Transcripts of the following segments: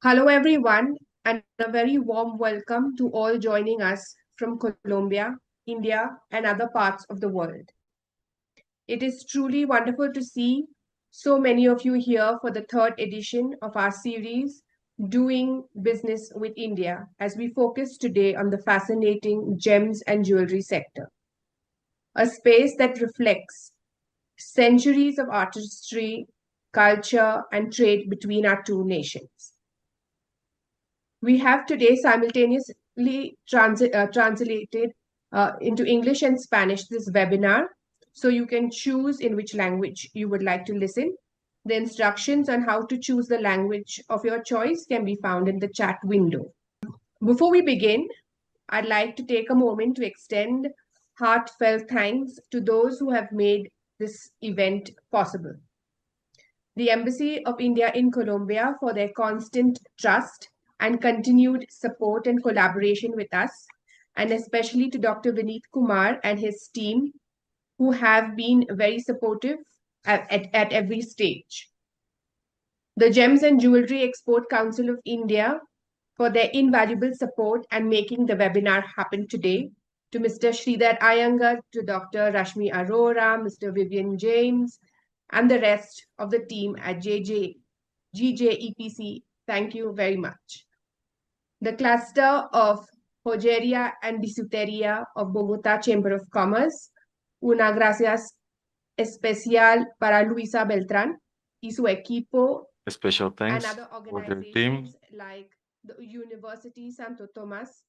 Hello, everyone, and a very warm welcome to all joining us from Colombia, India, and other parts of the world. It is truly wonderful to see so many of you here for the third edition of our series, Doing Business with India, as we focus today on the fascinating gems and jewelry sector, a space that reflects centuries of artistry, culture, and trade between our two nations. We have today simultaneously translated into English and Spanish this webinar, so you can choose in which language you would like to listen. The instructions on how to choose the language of your choice can be found in the chat window. Before we begin, I'd like to take a moment to extend heartfelt thanks to those who have made this event possible. The Embassy of India in Colombia for their constant trust and continued support and collaboration with us, and especially to Dr. Vineet Kumar and his team, who have been very supportive at every stage. The Gems and Jewelry Export Council of India for their invaluable support and making the webinar happen today. To Mr. Sridhar Iyengar, to Dr. Rashmi Arora, Mr. Vivian James, and the rest of the team at GJEPC, thank you very much. The cluster of Joyería and Bisutería of Bogotá Chamber of Commerce, una gracias especial para Luisa Beltrán y su equipo, A special and thanks other for their team, organizations like the University Santo Tomas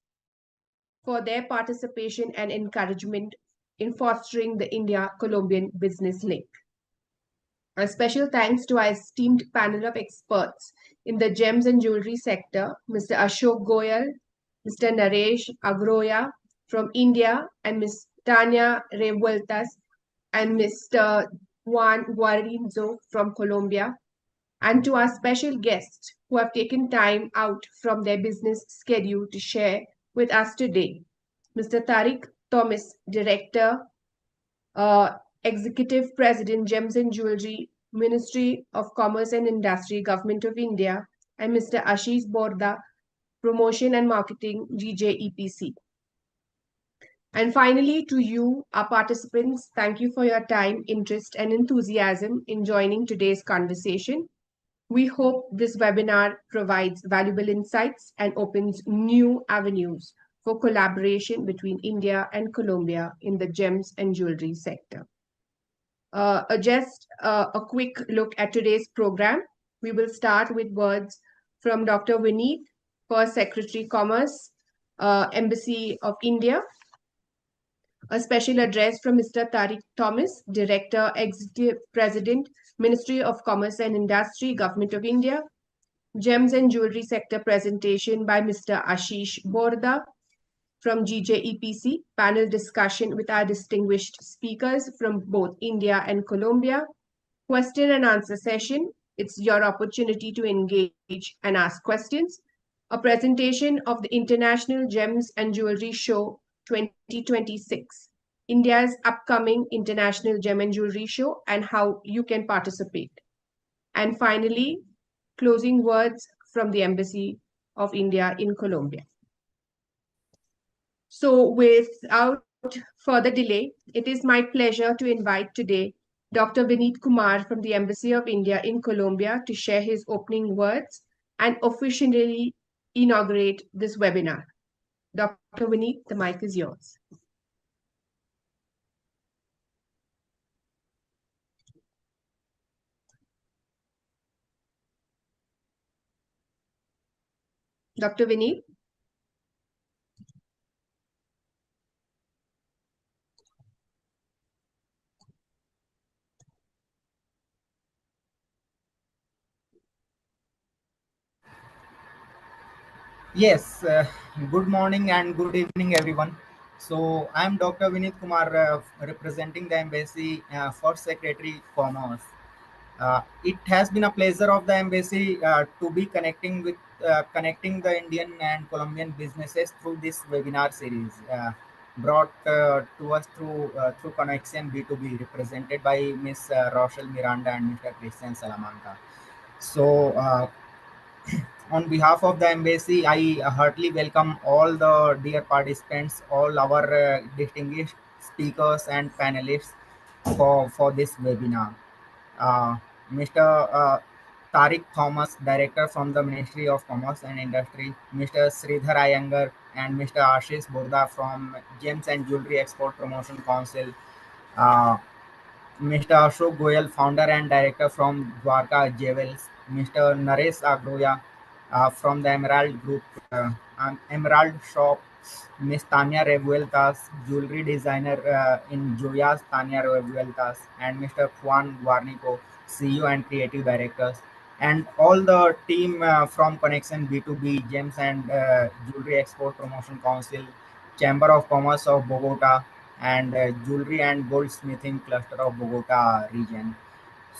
for their participation and encouragement in fostering the India-Colombian business link. A special thanks to our esteemed panel of experts in the gems and jewelry sector, Mr. Ashok Goyal, Mr. Naresh Agroya from India, and Ms. Tania Revueltas and Mr. Juan Guarinzo from Colombia, and to our special guests who have taken time out from their business schedule to share with us today. Mr. Tariq Thomas, Director, Executive President, Gems and Jewelry, Ministry of Commerce and Industry, Government of India, and Mr. Ashish Borda, Promotion and Marketing, GJEPC. And finally, to you, our participants, thank you for your time, interest, and enthusiasm in joining today's conversation. We hope this webinar provides valuable insights and opens new avenues for collaboration between India and Colombia in the gems and jewelry sector. Just a quick look at today's program. We will start with words from Dr. Vineet, First Secretary Commerce, Embassy of India. A special address from Mr. Tariq Thomas, Director, Executive President, Ministry of Commerce and Industry, Government of India. Gems and Jewelry Sector presentation by Mr. Ashish Borda from GJEPC, panel discussion with our distinguished speakers from both India and Colombia. Question and answer session. It's your opportunity to engage and ask questions. A presentation of the International Gems and Jewelry Show 2026, India's upcoming International Gem and Jewelry Show, and how you can participate. And finally, closing words from the Embassy of India in Colombia. So without further delay, it is my pleasure to invite today Dr. Vineet Kumar from the Embassy of India in Colombia to share his opening words and officially inaugurate this webinar. Dr. Vineet, the mic is yours. Dr. Vineet? Yes, good morning and good evening, everyone. So, I'm Dr. Vineet Kumar, representing the Embassy First Secretary Commerce. It has been a pleasure of the Embassy to be connecting the Indian and Colombian businesses through this webinar series, brought to us through Connection B2B, represented by Ms. Rochelle Miranda and Mr. Christian Salamanca. So, on behalf of the embassy, I heartily welcome all the dear participants, all our distinguished speakers and panelists for this webinar. uh, Mr. Tariq Thomas, Director from the Ministry of Commerce and Industry, Mr. Sridhar Iyengar, and Mr. Ashish Burda from Gems and Jewelry Export Promotion Council, uh, Mr. Ashok Goyal, Founder and Director from Dwarka Jewels, Mr. Naresh Agroya from the Emerald Group, Emerald Shop, Miss Tanya Revueltas, Jewelry Designer in Joyas Tanya Revueltas, and Mr. Juan Guarnico, CEO and Creative Directors, and all the team from Connection B2B, Gems and Jewelry Export Promotion Council, Chamber of Commerce of Bogota, and Jewelry and Goldsmithing Cluster of Bogota region.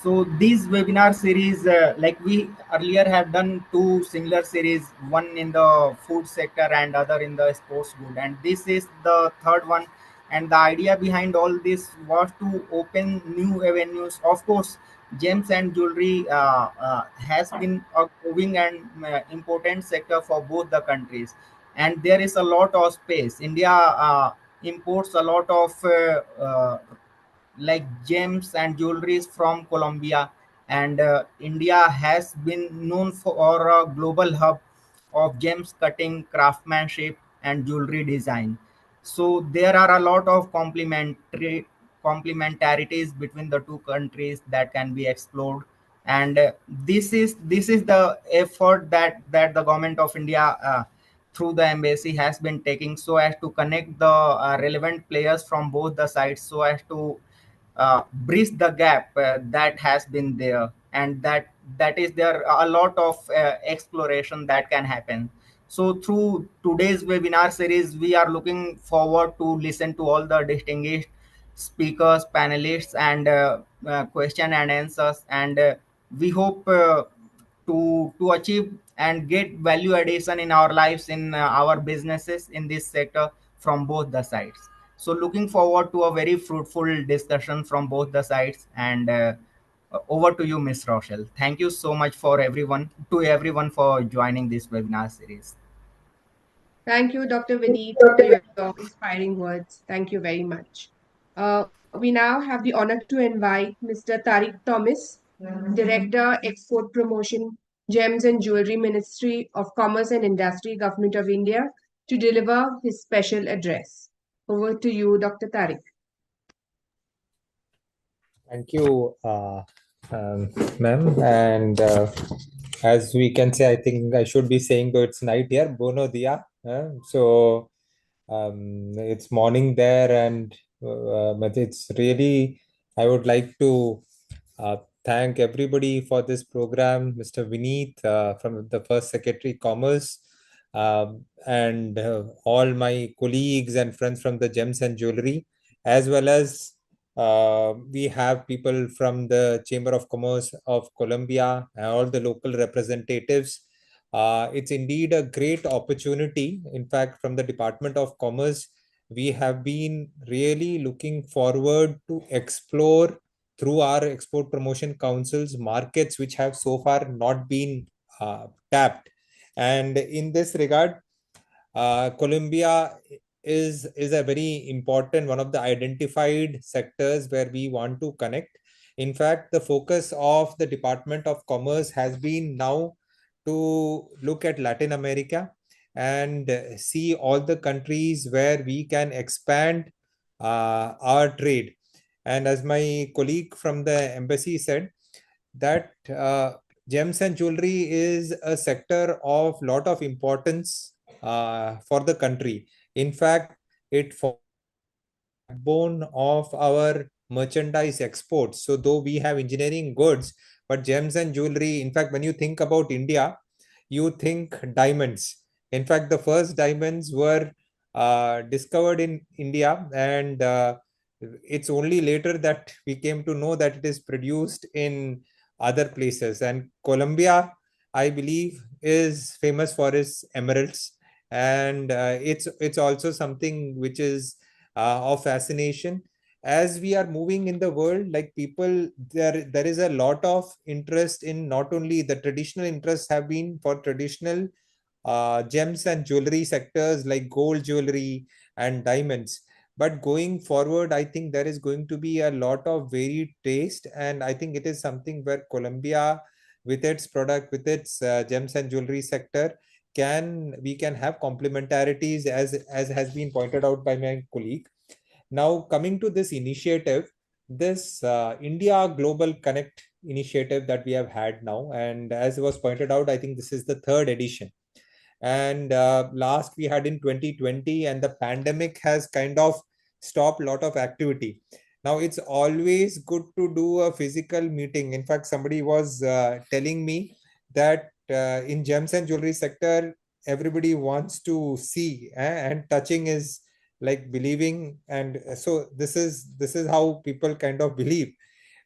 So these webinar series, like we earlier have done two similar series, one in the food sector and other in the sports good, and this is the third one. And the idea behind all this was to open new avenues. Of course, gems and jewelry has been a growing and important sector for both the countries, and there is a lot of space. India imports a lot of like gems and jewelries from Colombia, and India has been known for a global hub of gems cutting, craftsmanship, and jewelry design. So there are a lot of complementarities between the two countries that can be explored, and this is the effort that the government of India. Through the embassy has been taking so as to connect the relevant players from both the sides so as to bridge the gap that has been there, and that is there a lot of exploration that can happen. So through today's webinar series, we are looking forward to listen to all the distinguished speakers, panelists, and question and answers, and we hope to achieve and get value addition in our lives, in our businesses in this sector from both the sides. So looking forward to a very fruitful discussion from both the sides. And over to you, Miss Rochelle. Thank you so much for everyone for joining this webinar series. Thank you, Dr. Vineet, for your inspiring words. Thank you very much. We now have the honor to invite Mr. Tariq Thomas, Director, Export Promotion, Gems and Jewelry Ministry of Commerce and Industry, Government of India, to deliver his special address. Over to you, Dr. Tariq. Thank you, ma'am. And as we can say, I think I should be saying, though it's night here, Buono dia. So it's morning there, and but it's really, I would like to thank everybody for this program, Mr. Vineet from the First Secretary Commerce, and all my colleagues and friends from the Gems and Jewelry, as well as we have people from the Chamber of Commerce of Colombia and all the local representatives. It's indeed a great opportunity. In fact, from the Department of Commerce, we have been really looking forward to explore through our export promotion councils markets which have so far not been tapped. And in this regard, Colombia is a very important one of the identified sectors where we want to connect. In fact, the focus of the Department of Commerce has been now to look at Latin America and see all the countries where we can expand our trade. And as my colleague from the embassy said, that gems and jewelry is a sector of lot of importance for the country. In fact, it backbone of our merchandise exports. So though we have engineering goods, but gems and jewelry, in fact, when you think about India, you think diamonds. In fact, the first diamonds were discovered in India, and it's only later that we came to know that it is produced in other places. And Colombia, I believe, is famous for its emeralds, and it's also something which is of fascination. as we are moving in the world, like people, there is a lot of interest in not only the traditional interests have been for traditional gems and jewelry sectors like gold jewelry and diamonds. But going forward, I think there is going to be a lot of varied taste, and I think it is something where Colombia, with its product, with its gems and jewelry sector, we can have complementarities, as has been pointed out by my colleague. Now, coming to this initiative, this India Global Connect initiative that we have had now, and as was pointed out, I think this is the third edition. And last we had in 2020, and the pandemic has kind of stopped a lot of activity. Now it's always good to do a physical meeting. In fact, somebody was telling me that in gems and jewelry sector, everybody wants to see, and touching is like believing. And so this is how people kind of believe.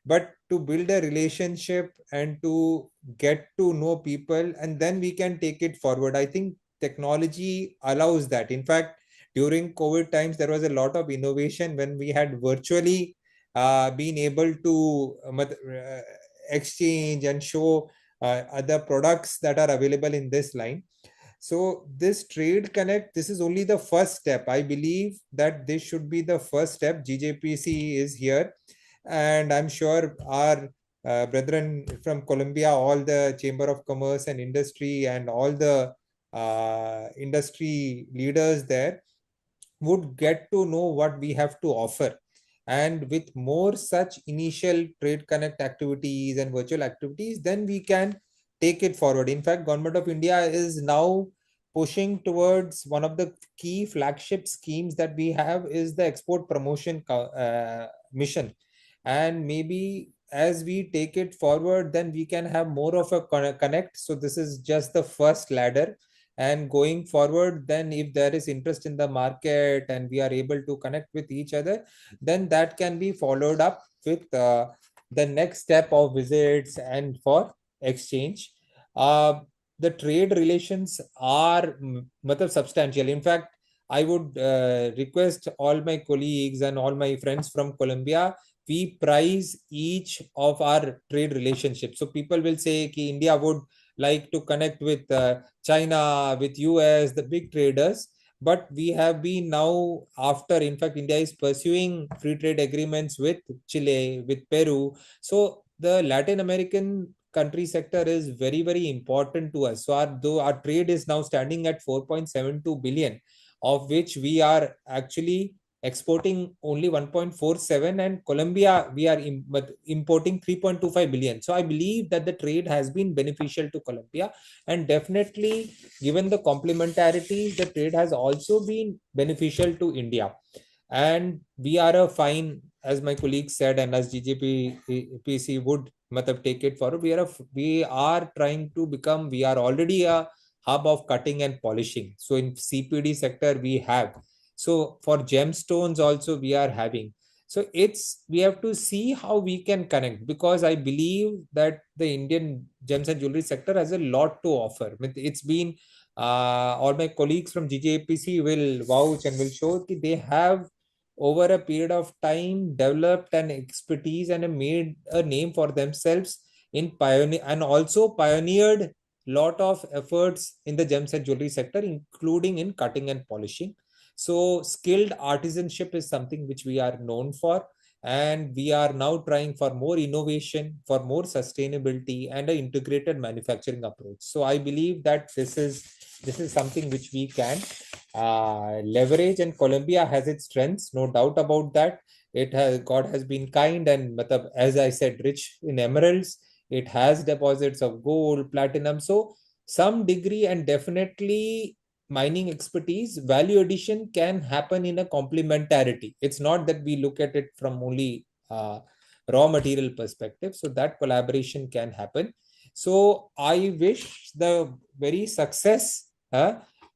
But to build a relationship and to get to know people, and then we can take it forward. I think technology allows that. In fact, during COVID times, there was a lot of innovation when we had virtually been able to exchange and show other products that are available in this line. So this trade connect, this is only the first step. I believe that this should be the first step. GJPC is here, and I'm sure our brethren from Colombia, all the Chamber of Commerce and Industry, and all the industry leaders there would get to know what we have to offer. And with more such initial trade connect activities and virtual activities, then we can take it forward. In fact, Government of India is now pushing towards one of the key flagship schemes that we have is the export promotion mission. And maybe as we take it forward, then we can have more of a connect. So this is just the first ladder, and going forward, then if there is interest in the market and we are able to connect with each other, then that can be followed up with the next step of visits and for exchange. The trade relations are substantial. In fact, I would request all my colleagues and all my friends from Colombia, we prize each of our trade relationships. So people will say ki India would like to connect with China, with US, the big traders. But we have been now, after, in fact, India is pursuing free trade agreements with Chile, with Peru. So the Latin American country sector is very, very important to us. So though our trade is now standing at 4.72 billion, of which we are actually exporting only 1.47, and Colombia we are importing 3.25 billion. So I believe that the trade has been beneficial to Colombia, and definitely given the complementarities, the trade has also been beneficial to India. And we are a fine, as my colleague said, and as GJPC would take it forward, we are trying to become, we are already a hub of cutting and polishing. So in CPD sector we have, so for gemstones also we are having. So we have to see how we can connect, because I believe that the Indian gems and jewelry sector has a lot to offer. It's been all my colleagues from GJEPC will vouch and will show that they have over a period of time developed an expertise and made a name for themselves in pioneer, and also pioneered lot of efforts in the gems and jewelry sector, including in cutting and polishing. So skilled artisanship is something which we are known for, and we are now trying for more innovation, for more sustainability, and an integrated manufacturing approach. So I believe that this is something which we can leverage, and Colombia has its strengths, no doubt about that. God has been kind, and as I said, rich in emeralds. It has deposits of gold, platinum, so some degree, and definitely mining expertise, value addition can happen in a complementarity. It's not that we look at it from only raw material perspective. So that collaboration can happen. So I wish the very success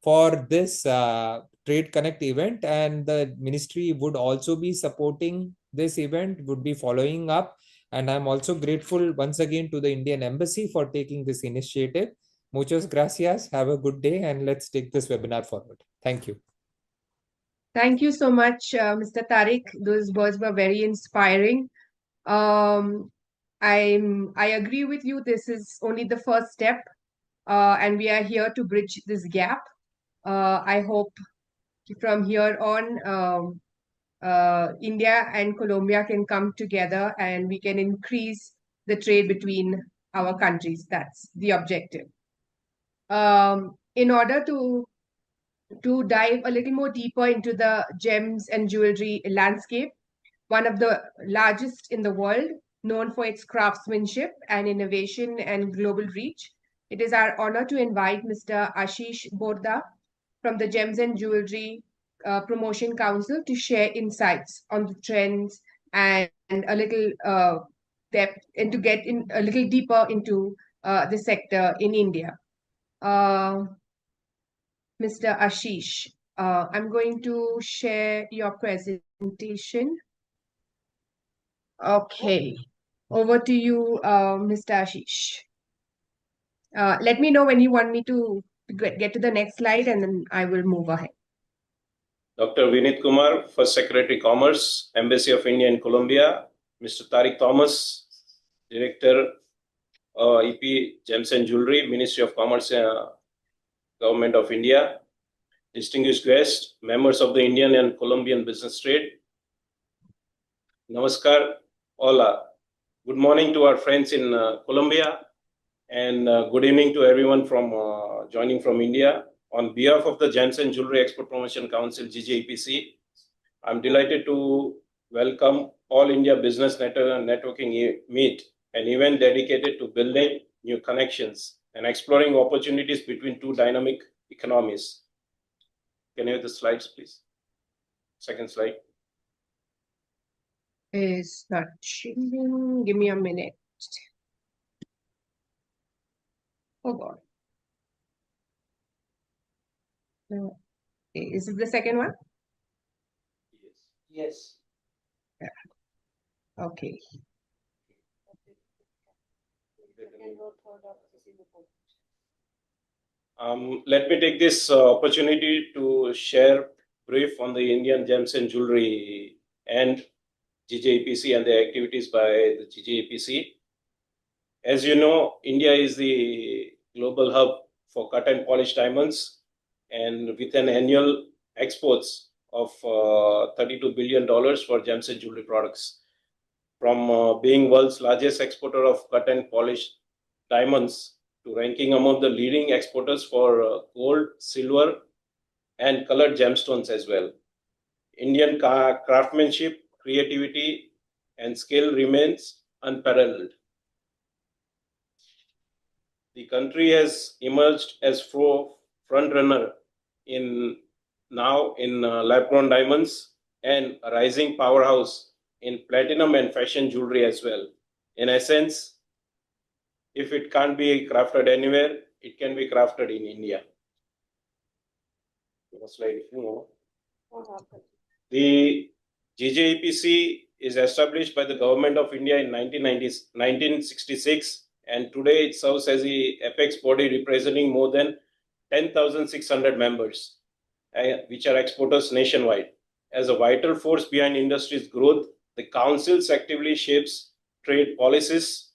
for this Trade Connect event, and the ministry would also be supporting this event, would be following up. And I'm also grateful once again to the Indian Embassy for taking this initiative. Muchas gracias. Have a good day, and let's take this webinar forward. Thank you. Thank you so much, Mr. Tariq. Those words were very inspiring. Um, I agree with you. This is only the first step, and we are here to bridge this gap. I hope from here on, India and Colombia can come together and we can increase the trade between our countries. That's the objective. In order to dive a little more deeper into the gems and jewelry landscape, one of the largest in the world, known for its craftsmanship and innovation and global reach. It is our honor to invite Mr. Ashish Borda from the Gems and Jewelry Promotion Council to share insights on the trends and a little depth and to get in a little deeper into the sector in India. Uh, Mr. Ashish, I'm going to share your presentation. Okay, over to you, Mr. Ashish. Let me know when you want me to get to the next slide and then I will move ahead. Dr. Vinit Kumar, First Secretary Commerce, Embassy of India in Colombia. Mr. Tariq Thomas, Director, EP, Gems and Jewelry, Ministry of Commerce, Government of India. Distinguished guests, members of the Indian and Colombian business trade. Namaskar, hola. Good morning to our friends in Colombia and good evening to everyone from joining from India. On behalf of the Gems and Jewelry Export Promotion Council, GJEPC, I'm delighted to welcome All India Business Networking Meet, an event dedicated to building new connections and exploring opportunities between two dynamic economies. Can you have the slides, please? Second slide. Is not changing. Give me a minute. Oh God. Okay, is it the second one? Yes. Yeah. Okay. Let me take this opportunity to share brief on the Indian Gems and Jewelry and GJEPC and the activities by the GJEPC. As you know, India is the global hub for cut and polished diamonds, and with an annual exports of $32 billion for gems and jewelry products. From being world's largest exporter of cut and polished diamonds to ranking among the leading exporters for gold, silver, and colored gemstones as well. Indian craftsmanship, creativity, and skill remains unparalleled. The country has emerged as front runner in lab-grown diamonds and a rising powerhouse in platinum and fashion jewelry as well. In essence, if it can't be crafted anywhere, it can be crafted in India. The GJEPC is established by the Government of India in 1966, and today it serves as the apex body representing more than 10,600 members, which are exporters nationwide. As a vital force behind industry's growth, the Council actively shapes trade policies,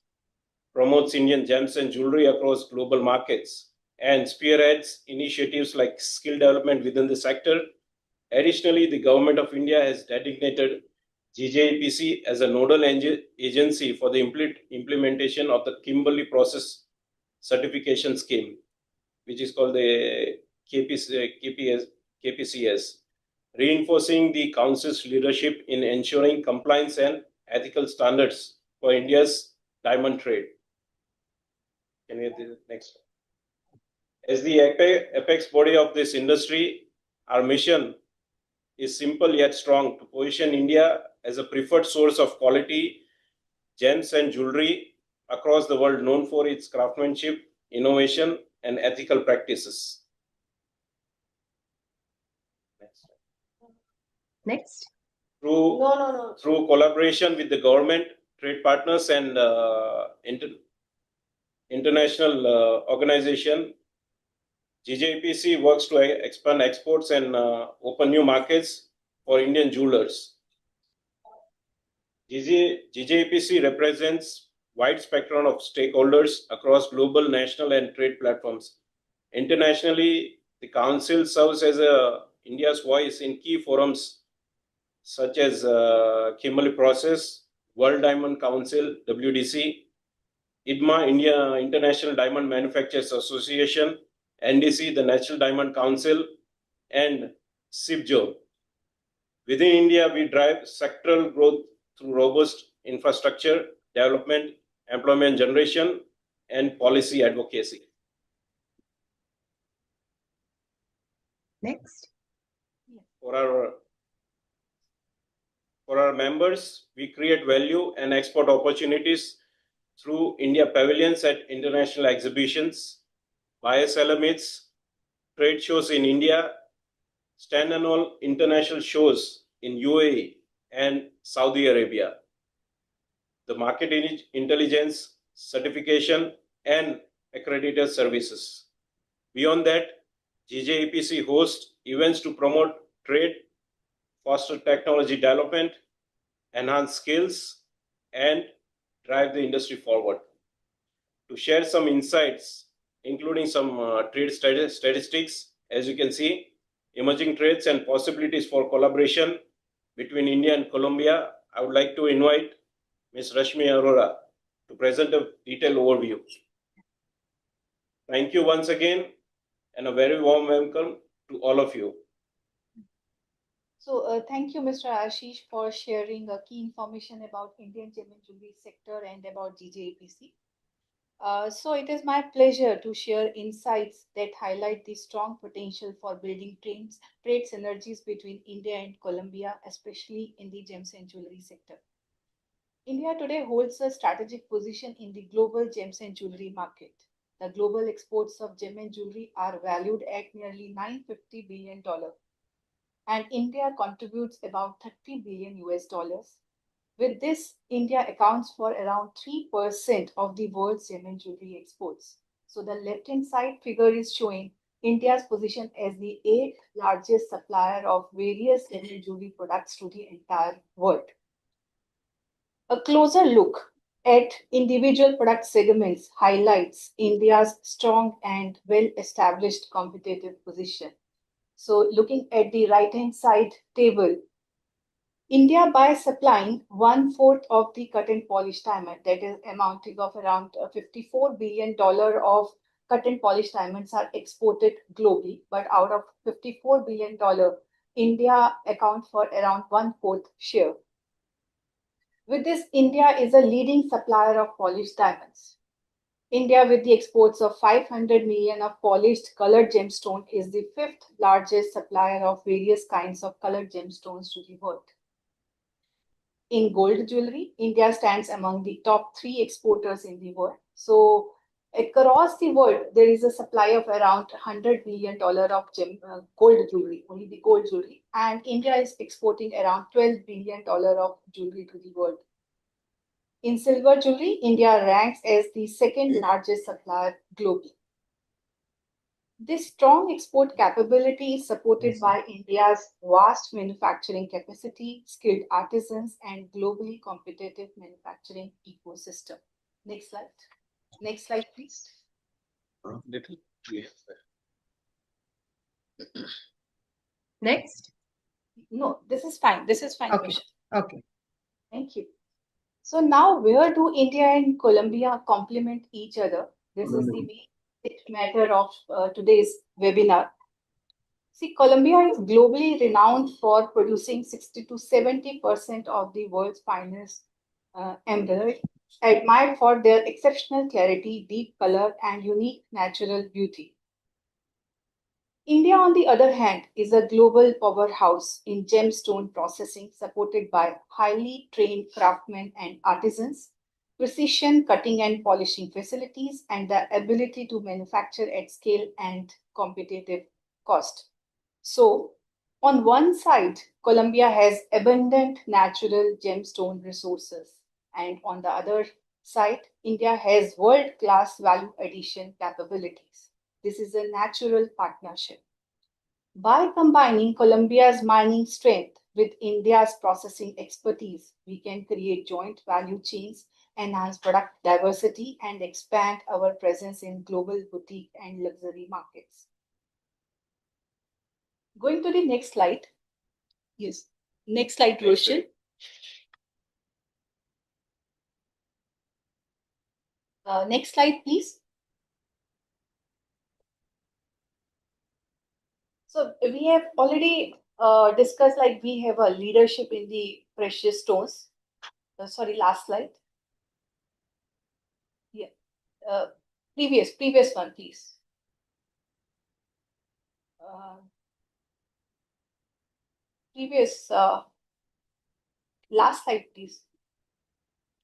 promotes Indian gems and jewelry across global markets, and spearheads initiatives like skill development within the sector. Additionally, the Government of India has designated GJEPC as a nodal agency for the implementation of the Kimberley Process Certification Scheme, which is called the KPCS, reinforcing the Council's leadership in ensuring compliance and ethical standards for India's diamond trade. Can we have the next one? As the apex body of this industry, our mission is simple yet strong: to position India as a preferred source of quality gems and jewelry across the world, known for its craftsmanship, innovation, and ethical practices. Next. Through collaboration with the government, trade partners, and international organization, GJEPC works to expand exports and open new markets for Indian jewelers. GJEPC represents wide spectrum of stakeholders across global, national, and trade platforms. Internationally, the Council serves as India's voice in key forums such as Kimberley Process, World Diamond Council, WDC, IDMA, India International Diamond Manufacturers Association, NDC, the National Diamond Council, and CIBJO. Within India, we drive sectoral growth through robust infrastructure development, employment generation, and policy advocacy. Next. For our members, we create value and export opportunities through India pavilions at international exhibitions, buyer-seller meets, trade shows in India, standalone international shows in UAE and Saudi Arabia. The market intelligence, certification, and accredited services. Beyond that, GJEPC hosts events to promote trade, foster technology development, enhance skills, and drive the industry forward. To share some insights, including some trade statistics, as you can see, emerging trades and possibilities for collaboration between India and Colombia, I would like to invite Ms. Rashmi Arora to present a detailed overview. Thank you once again, and a very warm welcome to all of you. So thank you, Mr. Ashish, for sharing key information about Indian gem and jewelry sector and about GJEPC. So it is my pleasure to share insights that highlight the strong potential for building trade synergies between India and Colombia, especially in the gems and jewelry sector. India today holds a strategic position in the global gems and jewelry market. The global exports of gem and jewelry are valued at nearly $950 billion, and India contributes about 30 billion US dollars. With this, India accounts for around 3% of the world's gem and jewelry exports. So the left-hand side figure is showing India's position as the 8th largest supplier of various gem and jewelry products to the entire world. A closer look at individual product segments highlights India's strong and well-established competitive position. So looking at the right-hand side table, India, by supplying 1/4 of the cut and polished diamond, that is amounting of around $54 billion of cut and polished diamonds are exported globally. But out of $54 billion, India accounts for around 1/4 share. With this, India is a leading supplier of polished diamonds. India, with the exports of 500 million of polished colored gemstone, is the 5th largest supplier of various kinds of colored gemstones to the world. In gold jewelry, India stands among the top 3 exporters in the world. So across the world, there is a supply of around $100 billion of gold jewelry, only the gold jewelry. And India is exporting around $12 billion of jewelry to the world. In silver jewelry, India ranks as the 2nd largest supplier globally. This strong export capability is supported by India's vast manufacturing capacity, skilled artisans, and globally competitive manufacturing ecosystem. Next slide. Next slide, please. Little. Yes. Next. No, this is fine. This is fine. Okay. Okay. Thank you. So now, where do India and Colombia complement each other? This is the main matter of today's webinar. See, Colombia is globally renowned for producing 60 to 70% of the world's finest emerald, admired for their exceptional clarity, deep color, and unique natural beauty. India, on the other hand, is a global powerhouse in gemstone processing, supported by highly trained craftsmen and artisans, precision cutting and polishing facilities, and the ability to manufacture at scale and competitive cost. So, on one side, Colombia has abundant natural gemstone resources, and on the other side, India has world-class value addition capabilities. This is a natural partnership. By combining Colombia's mining strength with India's processing expertise, we can create joint value chains, enhance product diversity, and expand our presence in global boutique and luxury markets. Going to the next slide. Yes. Next slide, Roshan. Next slide, please. So we have already discussed, like we have a leadership in the precious stones. Sorry, last slide. Yeah. Previous one, please. Last slide, please.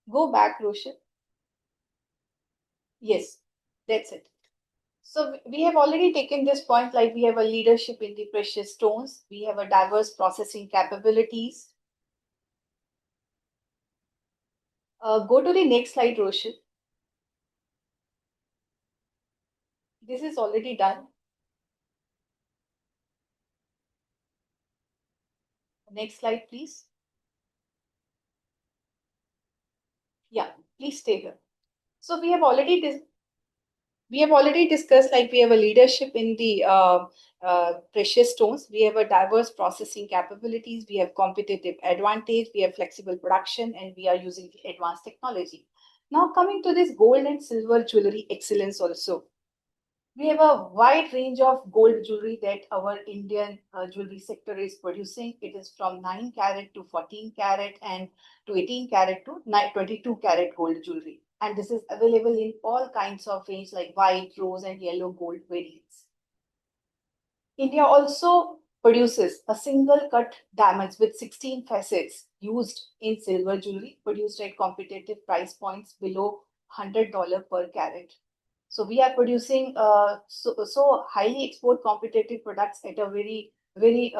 Go back, Roshan. Yes, that's it. So we have already taken this point, like we have a leadership in the precious stones. We have a diverse processing capabilities. Go to the next slide, Roshan. This is already done. Next slide, please. Yeah, please stay here. So we have already discussed, like we have a leadership in the precious stones. We have a diverse processing capabilities. We have competitive advantage. We have flexible production, and we are using advanced technology. Now coming to this gold and silver jewelry excellence also. We have a wide range of gold jewelry that our Indian jewelry sector is producing. It is from 9 carat to 14 carat and to 18 carat to 22 carat gold jewelry. And this is available in all kinds of range like white, rose, and yellow gold variants. India also produces a single cut diamonds with 16 facets used in silver jewelry, produced at competitive price points below $100 per carat. So we are producing so highly export competitive products at a very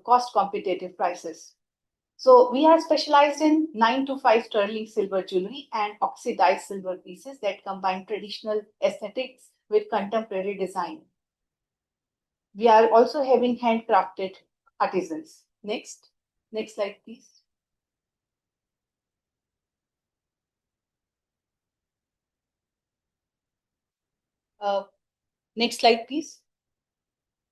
cost competitive prices. So we are specialized in 9 to 5 sterling silver jewelry and oxidized silver pieces that combine traditional aesthetics with contemporary design. We are also having handcrafted artisans. Next slide, please. Next slide, please.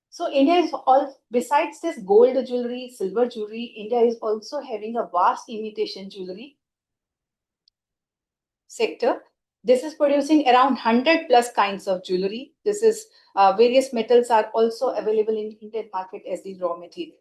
So India is all, besides this gold jewelry, silver jewelry, India is also having a vast imitation jewelry sector. This is producing around 100 plus kinds of jewelry. This is various metals are also available in Indian market as the raw material.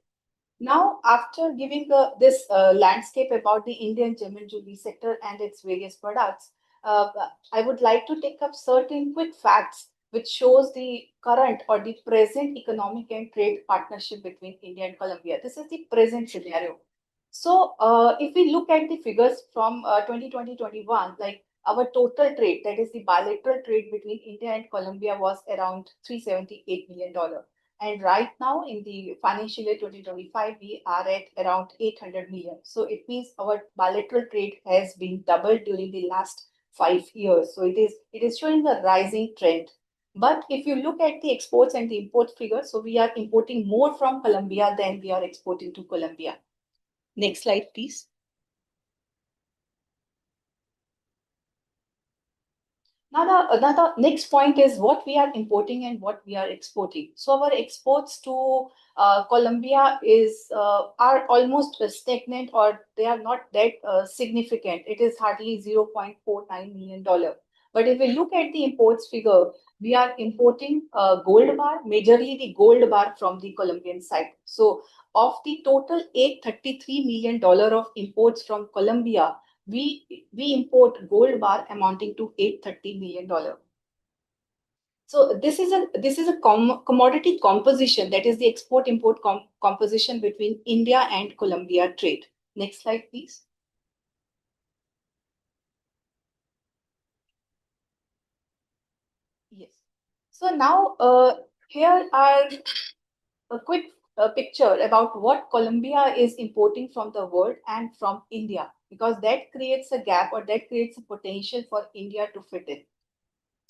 Now, after giving this landscape about the Indian gem and jewelry sector and its various products, I would like to take up certain quick facts which shows the current or the present economic and trade partnership between India and Colombia. This is the present scenario. So if we look at the figures from 2020-21, like our total trade, that is the bilateral trade between India and Colombia, was around $378 million. And right now in the financial year 2025, we are at around 800 million. So it means our bilateral trade has been doubled during the last 5 years. So it is showing a rising trend. But if you look at the exports and the import figures, so we are importing more from Colombia than we are exporting to Colombia. Next slide, please. Now the next point is what we are importing and what we are exporting. So our exports to Colombia are almost stagnant, or they are not that significant. It is hardly $0.49 million. But if we look at the imports figure, we are importing gold bar, majorly the gold bar from the Colombian side. So of the total $833 million of imports from Colombia, we import gold bar amounting to $830 million. So this is a commodity composition, that is the export-import composition between India and Colombia trade. Next slide, please. Yes. So now here are a quick picture about what Colombia is importing from the world and from India, because that creates a gap, or that creates a potential for India to fit in.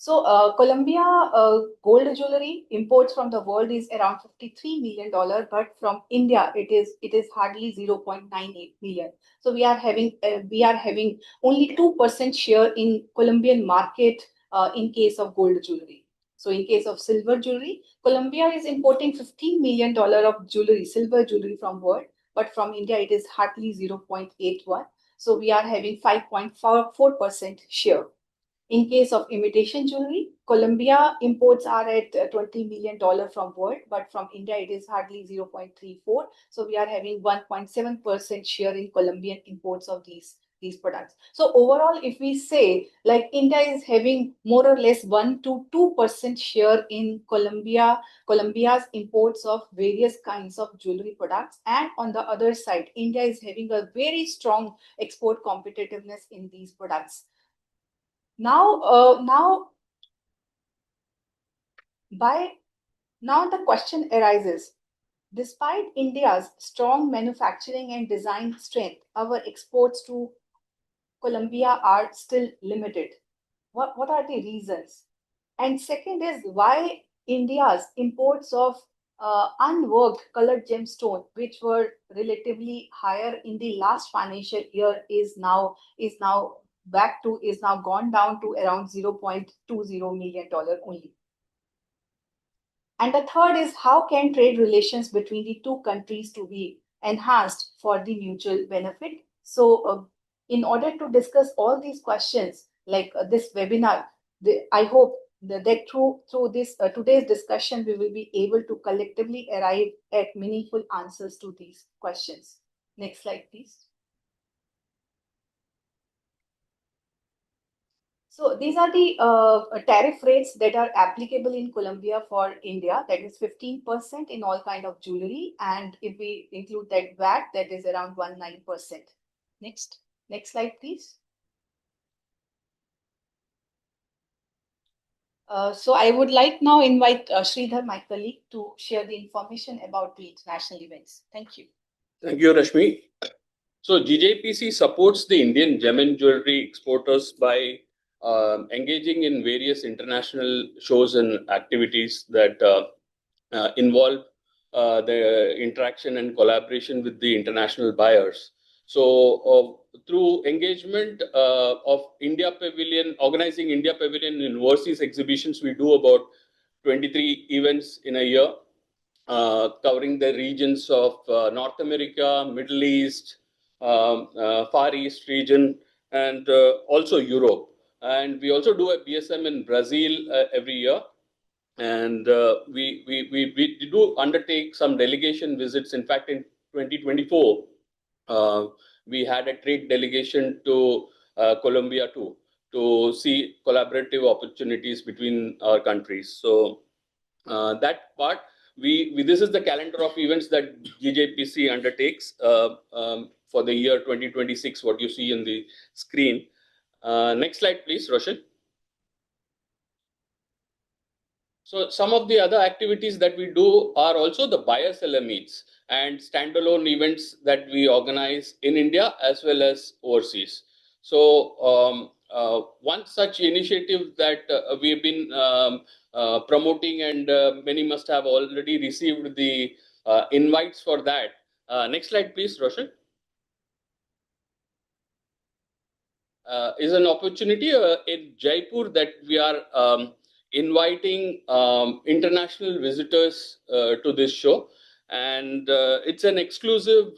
So Colombia gold jewelry imports from the world is around $53 million, but from India it is hardly 0.98 million. So we are having only 2% share in Colombian market in case of gold jewelry. So in case of silver jewelry, Colombia is importing $15 million of jewelry, silver jewelry from world, but from India it is hardly 0.81. So we are having 5.4% share. In case of imitation jewelry, Colombia imports are at $20 million from world, but from India it is hardly 0.34. So we are having 1.7% share in Colombian imports of these products. So overall, if we say like India is having more or less 1 to 2% share in Colombia's imports of various kinds of jewelry products, and on the other side, India is having a very strong export competitiveness in these products. Now the question arises: despite India's strong manufacturing and design strength, our exports to Colombia are still limited. What are the reasons? And second is why India's imports of unworked colored gemstone, which were relatively higher in the last financial year, is now gone down to around $0.20 million only. And the third is how can trade relations between the two countries to be enhanced for the mutual benefit? So, in order to discuss all these questions, like this webinar, I hope that through this today's discussion, we will be able to collectively arrive at meaningful answers to these questions. Next slide, please. So these are the tariff rates that are applicable in Colombia for India. That is 15% in all kind of jewelry, and if we include that VAT, that is around 19%. Next slide, please. So I would like now invite Sridhar, my colleague, to share the information about the international events. Thank you. Thank you, Rashmi. So GJEPC supports the Indian gem and jewelry exporters by engaging in various international shows and activities that involve the interaction and collaboration with the international buyers. So through engagement of India Pavilion, organizing India Pavilion in overseas exhibitions, we do about 23 events in a year, covering the regions of North America, Middle East, Far East region, and also Europe. And we also do a BSM in Brazil every year. And we do undertake some delegation visits. In fact, in 2024, we had a trade delegation to Colombia too, to see collaborative opportunities between our countries. So that part, this is the calendar of events that GJEPC undertakes for the year 2026, what you see in the screen. Next slide, please, Roshan. So some of the other activities that we do are also the buyer-seller meets and standalone events that we organize in India as well as overseas. So one such initiative that we have been promoting, and many must have already received the invites for that. Next slide, please, Roshan. Is an opportunity in Jaipur that we are inviting international visitors to this show, and it's an exclusive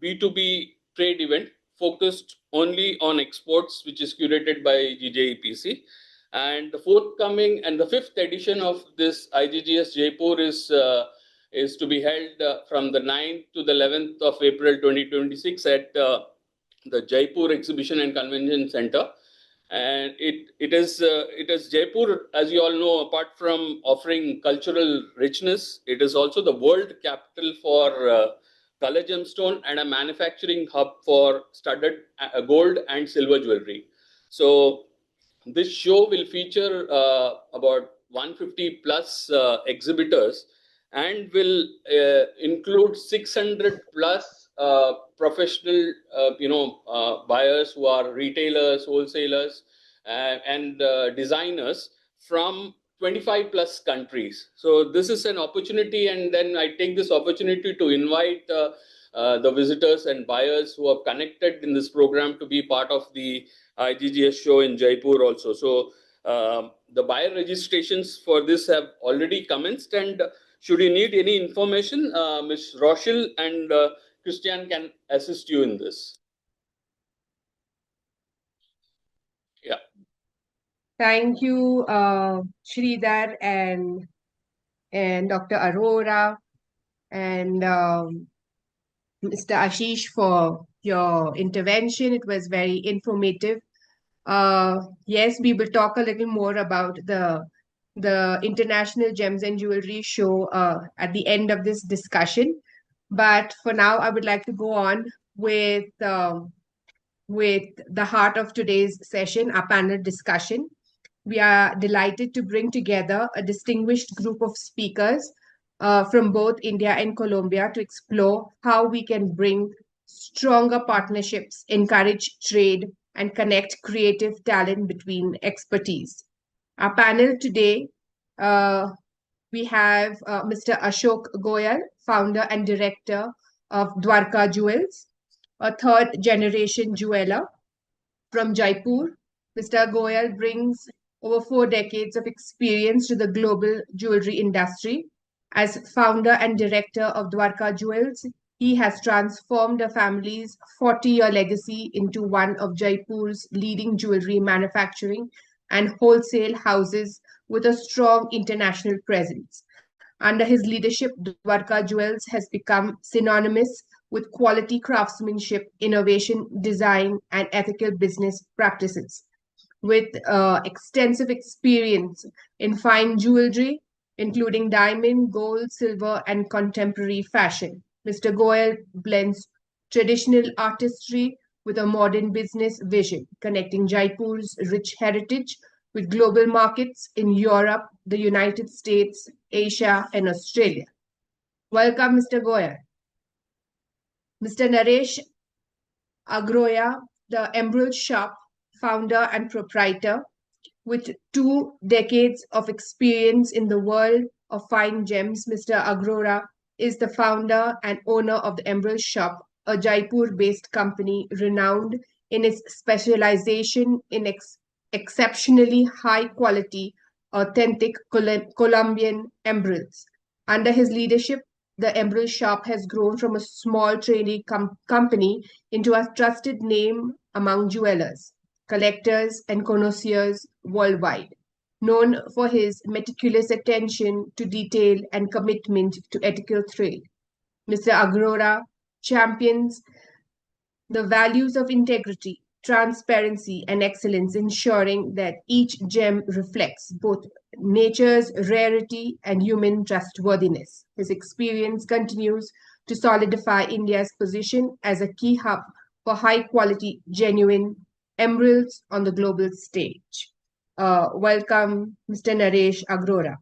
B2B trade event focused only on exports, which is curated by GJEPC. And the forthcoming and the 5th edition of this IGGS Jaipur is to be held from the 9th to the 11th of April 2026 at the Jaipur Exhibition and Convention Center. And it is Jaipur, as you all know, apart from offering cultural richness, it is also the world capital for color gemstone and a manufacturing hub for studded gold and silver jewelry. So this show will feature about 150 plus exhibitors and will include 600 plus professional, buyers who are retailers, wholesalers, and designers from 25 plus countries. So this is an opportunity, and then I take this opportunity to invite the visitors and buyers who are connected in this program to be part of the IGGS show in Jaipur also. So the buyer registrations for this have already commenced, and should you need any information, Ms. Rochelle and Christian can assist you in this. Yeah. Thank you, Sridhar and Dr. Arora and Mr. Ashish for your intervention. It was very informative. Yes, we will talk a little more about the International Gems and Jewelry Show at the end of this discussion. But for now, I would like to go on with the heart of today's session, our panel discussion. We are delighted to bring together a distinguished group of speakers from both India and Colombia to explore how we can bring stronger partnerships, encourage trade, and connect creative talent between expertise. Our panel today, we have Mr. Ashok Goyal, founder and director of Dwarka Jewels, a third generation jeweler from Jaipur. Mr. Goyal brings over 4 decades of experience to the global jewelry industry. As founder and director of Dwarka Jewels, he has transformed a family's 40-year legacy into one of Jaipur's leading jewelry manufacturing and wholesale houses with a strong international presence. Under his leadership, Dwarka Jewels has become synonymous with quality craftsmanship, innovation, design, and ethical business practices. With extensive experience in fine jewelry, including diamond, gold, silver, and contemporary fashion, Mr. Goyal blends traditional artistry with a modern business vision, connecting Jaipur's rich heritage with global markets in Europe, the United States, Asia, and Australia. Welcome, Mr. Goyal. Mr. Naresh Agroya, the Emerald Shop founder and proprietor, with 2 decades of experience in the world of fine gems. Mr. Agrora is the founder and owner of the Emerald Shop, a Jaipur-based company renowned in its specialization in exceptionally high-quality, authentic Colombian emeralds. Under his leadership, the Emerald Shop has grown from a small trading company into a trusted name among jewelers, collectors, and connoisseurs worldwide, known for his meticulous attention to detail and commitment to ethical trade. Mr. Agrora champions the values of integrity, transparency, and excellence, ensuring that each gem reflects both nature's rarity and human trustworthiness. His experience continues to solidify India's position as a key hub for high-quality, genuine emeralds on the global stage. Welcome, Mr. Naresh Agrora.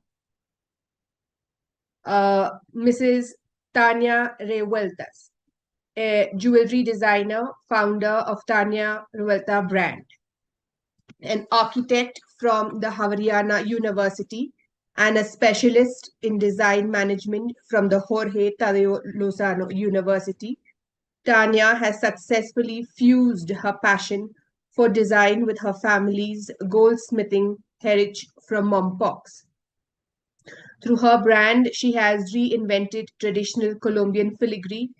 Mrs. Tanya Revueltas, a jewelry designer, founder of Tanya Revuelta brand, an architect from the Javeriana University, and a specialist in design management from the Jorge Tadeo Lozano University. Tanya has successfully fused her passion for design with her family's goldsmithing heritage from Mompox. Through her brand, she has reinvented traditional Colombian filigree,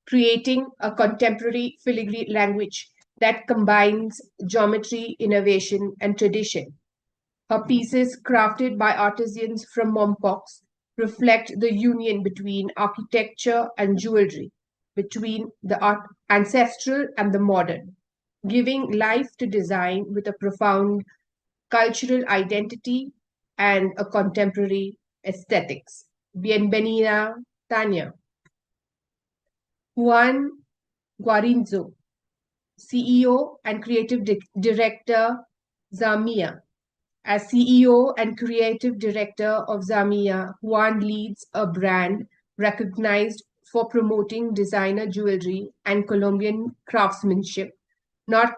creating a contemporary filigree language that combines geometry, innovation, and tradition. Her pieces, crafted by artisans from Mompox, reflect the union between architecture and jewelry, between the ancestral and the modern, giving life to design with a profound cultural identity and a contemporary aesthetics. Bienvenida, Tanya. Juan Guarinzo, CEO and Creative Director, Zamia. As CEO and Creative Director of Zamia, Juan leads a brand recognized for promoting designer jewelry and Colombian craftsmanship, not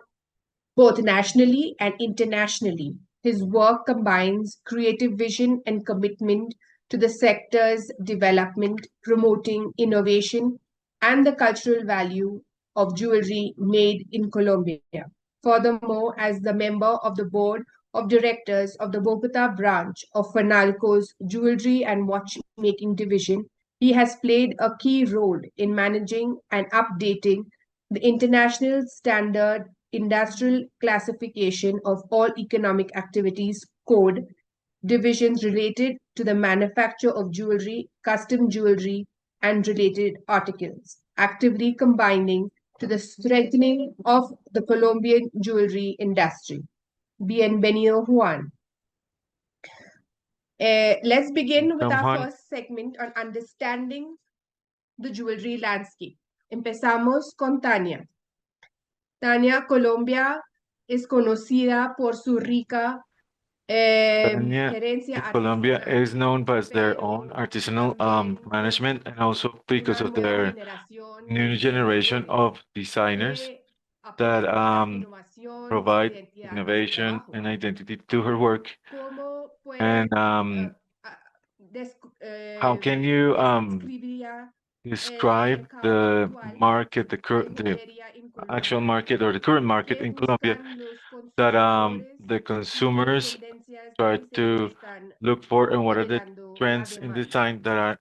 both nationally and internationally. His work combines creative vision and commitment to the sector's development, promoting innovation and the cultural value of jewelry made in Colombia. Furthermore, as the member of the board of directors of the Bogotá branch of Fenalco's jewelry and watchmaking division, he has played a key role in managing and updating the International Standard Industrial Classification of All Economic Activities Code divisions related to the manufacture of jewelry, custom jewelry, and related articles, actively combining to the strengthening of the Colombian jewelry industry. Bienvenido, Juan. Let's begin with our first segment on understanding the jewelry landscape. Empezamos con Tania. Tania, Colombia es conocida por su rica Colombia is known by their own artisanal management and also because of their new generation of designers that provide innovation and identity to her work. And how can you describe the market, the actual market or the current market in Colombia that the consumers try to look for, and what are the trends in design that are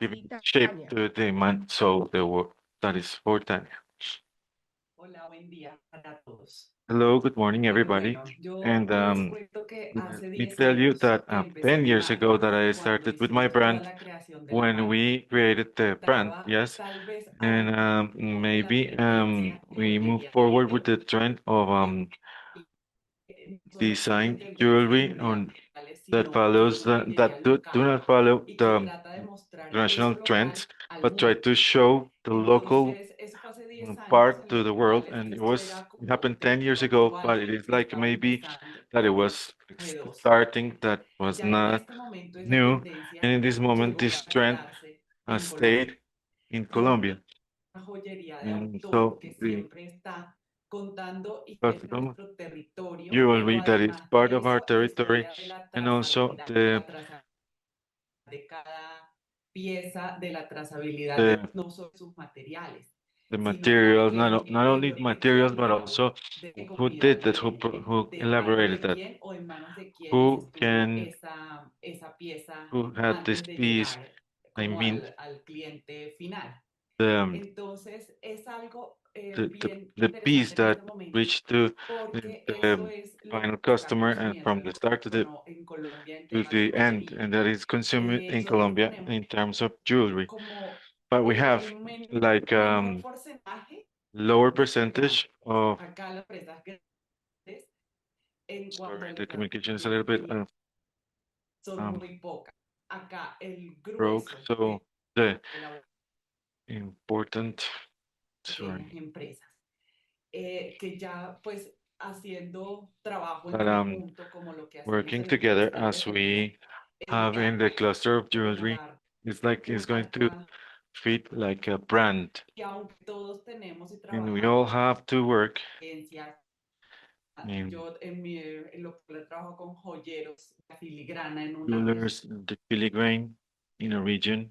giving shape to the demand? So the work that is for Tanya. Hello, good morning, everybody. And let me tell you that 10 years ago that I started with my brand when we created the brand, yes. And maybe we move forward with the trend of design jewelry on that follows that do not follow the international trends, but try to show the local part to the world. And it happened 10 years ago, but it is like maybe that it was starting, that was not new. And in this moment, this trend has stayed in Colombia. And so the custom jewelry that is part of our territory, and also the materials, not only materials, but also who did that, who elaborated that, who had this piece. I mean, the the piece that reached to the final customer and from the start to the end, and that is consumed in Colombia in terms of jewelry. But we have like lower percentage of, sorry, the communication is a little bit broke. So the important, sorry, working together as we have in the cluster of jewelry, it's going to fit like a brand, and we all have to work in jewelers, the filigrane in a region,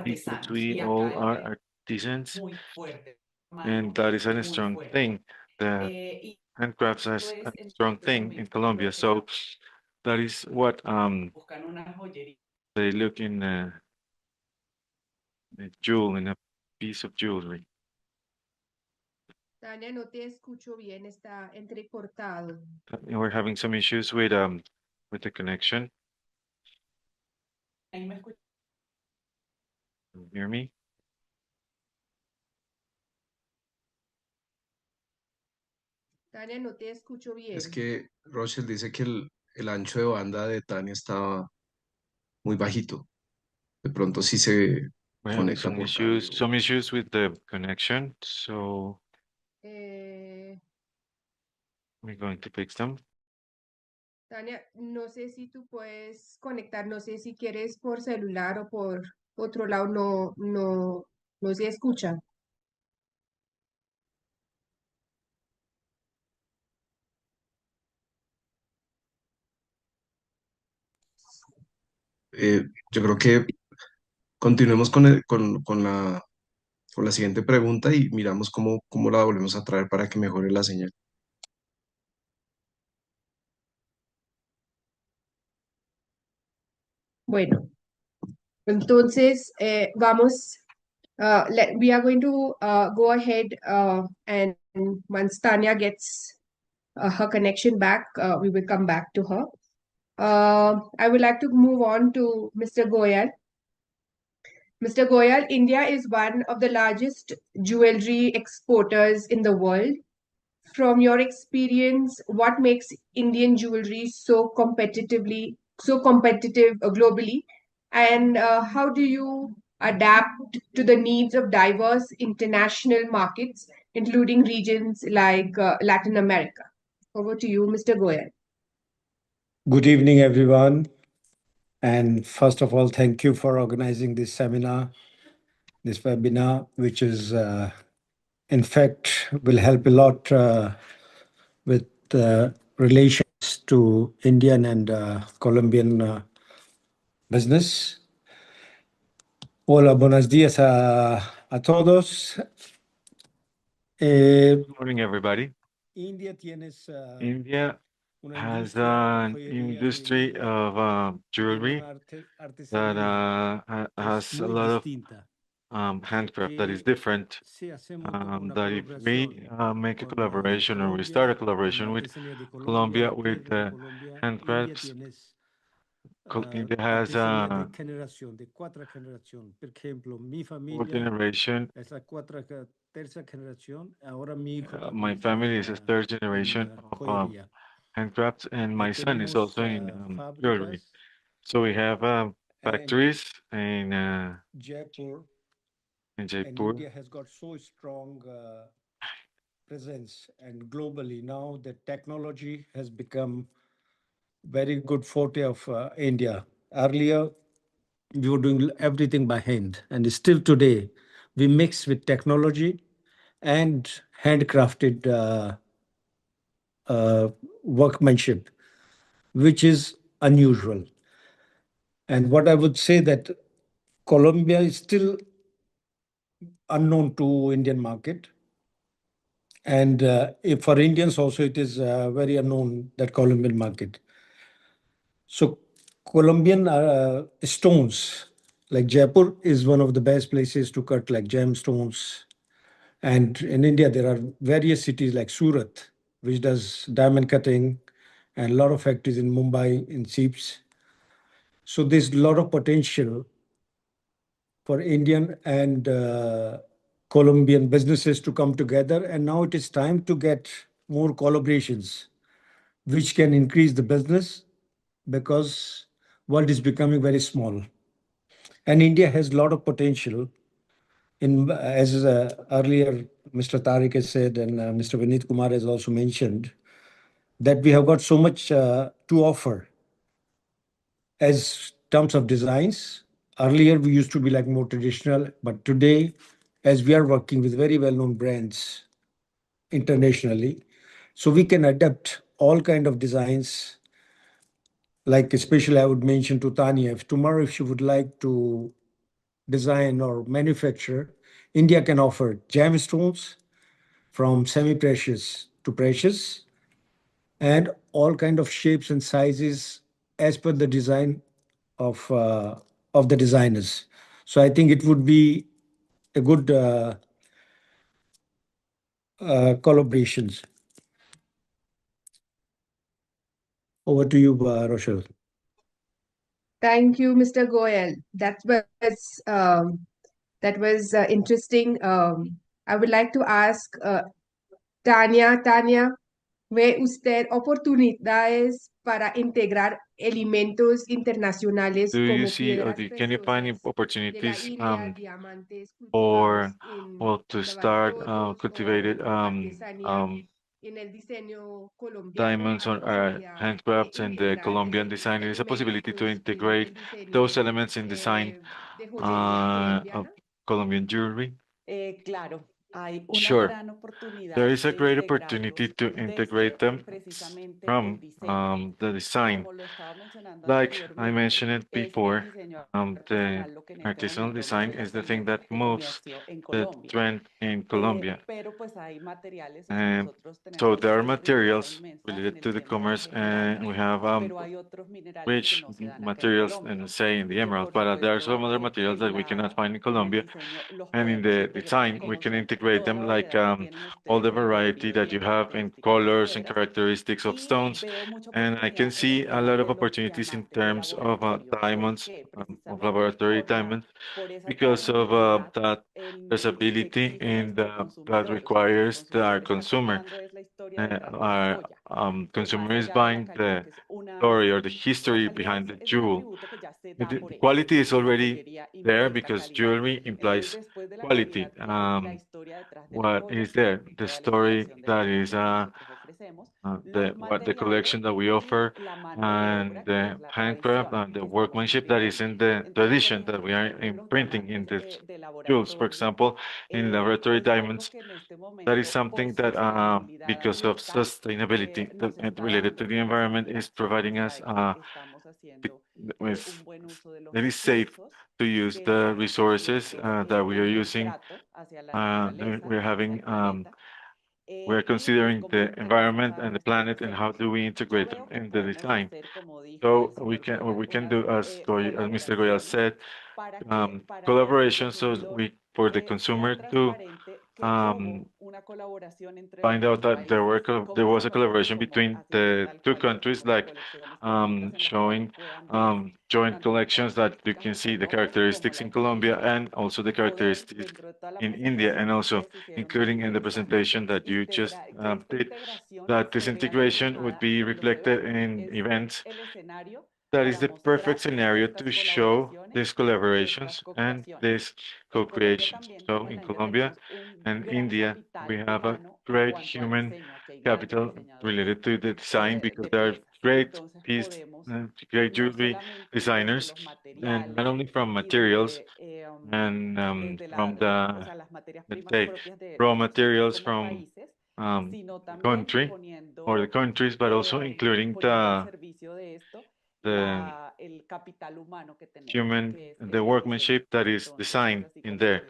because we all are artisans, and that is a strong thing. The handcrafts is a strong thing in Colombia. So that is what they look in a jewel, in a piece of jewelry. Tania, no te escucho bien, está entrecortado. We're having some issues with the connection. Can you hear me? Tania, no te escucho bien. Es que Rochelle dice que el ancho de banda de Tania estaba muy bajito. De pronto sí se We're having conecta por some issues with the connection, so Eh, we're going to fix them. Tania, no sé si tú puedes conectar, no sé si quieres por celular o por otro lado, no se escucha. Yo creo que continuemos con la siguiente pregunta y miramos cómo la volvemos a traer para que mejore la señal. Bueno, entonces we are going to go ahead and once Tanya gets her connection back, we will come back to her. I would like to move on to Mr. Goyal. Mr. Goyal, India is one of the largest jewelry exporters in the world. From your experience, what makes Indian jewelry so competitive globally, and how do you adapt to the needs of diverse international markets, including regions like Latin America? Over to you, Mr. Goyal. Good evening, everyone. And first of all, thank you for organizing this seminar, this webinar, which is, in fact, will help a lot with relations to Indian and Colombian business. Hola, buenos días a todos. Good morning, everybody. India has an industry of jewelry that has a lot of handcraft that is different. That if we make a collaboration or we start a collaboration with Colombia with handcrafts, India has a fourth generation. My family is a third generation of handcrafts, and my son is also in jewelry. So we have factories Jaipur. in And Jaipur. India has got so strong presence, and globally now the technology has become very good forte of India. Earlier, we were doing everything by hand, and still today, we mix with technology and handcrafted workmanship, which is unusual. And what I would say that Colombia is still unknown to Indian market. And if for Indians also, it is very unknown, that Colombian market. So Colombian stones, like Jaipur is one of the best places to cut like gemstones. And in India, there are various cities like Surat, which does diamond cutting, and a lot of factories in Mumbai, in Seeps. So there's a lot of potential for Indian and Colombian businesses to come together. And now it is time to get more collaborations, which can increase the business, because world is becoming very small. And India has a lot of potential in, as earlier Mr. Tariq has said, and Mr. Vineet Kumar has also mentioned, that we have got so much to offer as terms of designs. Earlier, we used to be like more traditional, but today, as we are working with very well-known brands internationally, so we can adapt all kind of designs. Like especially I would mention to Tanya, if tomorrow if she would like to design or manufacture, India can offer gemstones from semi-precious to precious, and all kind of shapes and sizes as per the design of the designers. So I think it would be a good collaborations. Over to you, Rochelle. Thank you, Mr. Goyal. That was interesting. I would like to ask Tania. Tania, ¿ve usted oportunidades para integrar elementos internacionales Do you como see or piedras can you find any preciosas de la opportunities India, diamantes or cultivados en well to start lavatorios cultivated o artesanía en el diseño colombiano? diamonds ¿Hay on posibilidad de handcrafts and the integrar Colombian design? There is a possibility to elementos en el integrate those diseño elements in design de joyería of colombiana? Colombian jewelry. Claro, Sure. There is a great opportunity to integrate them from the design. Like I mentioned it before, the artisanal design is the thing that moves the trend in Colombia. And so there are materials related to the commerce, and we have rich materials, and say in the emerald, but there are some other materials that we cannot find in Colombia. And in the design, we can integrate them like all the variety that you have in colors and characteristics of stones. And I can see a lot of opportunities in terms of diamonds, of laboratory diamonds, because of that traceability and that requires our consumer. Our consumer is buying the story or the history behind the jewel. The quality is already there because jewelry implies quality. What is there? The story that is the collection that we offer, and the handcraft and the workmanship that is in the tradition that we are imprinting in the jewels. For example, in laboratory diamonds, that is something that, because of sustainability that related to the environment, is providing us with very safe to use the resources that we are using. We're having we're considering the environment and the planet and how do we integrate them in the design. So what we can do, as Mr. Goya said, collaboration. So we for the consumer to find out that there was a collaboration between the two countries, like showing joint collections that you can see the characteristics in Colombia and also the characteristics in India, and also including in the presentation that you just did, that this integration would be reflected in events. That is the perfect scenario to show these collaborations and these co-creations. So in Colombia and India, we have a great human capital related to the design because they are great piece, great jewelry designers, and not only from materials and from the, let's say, raw materials from the country or the countries, but also including the human, the workmanship that is designed in there.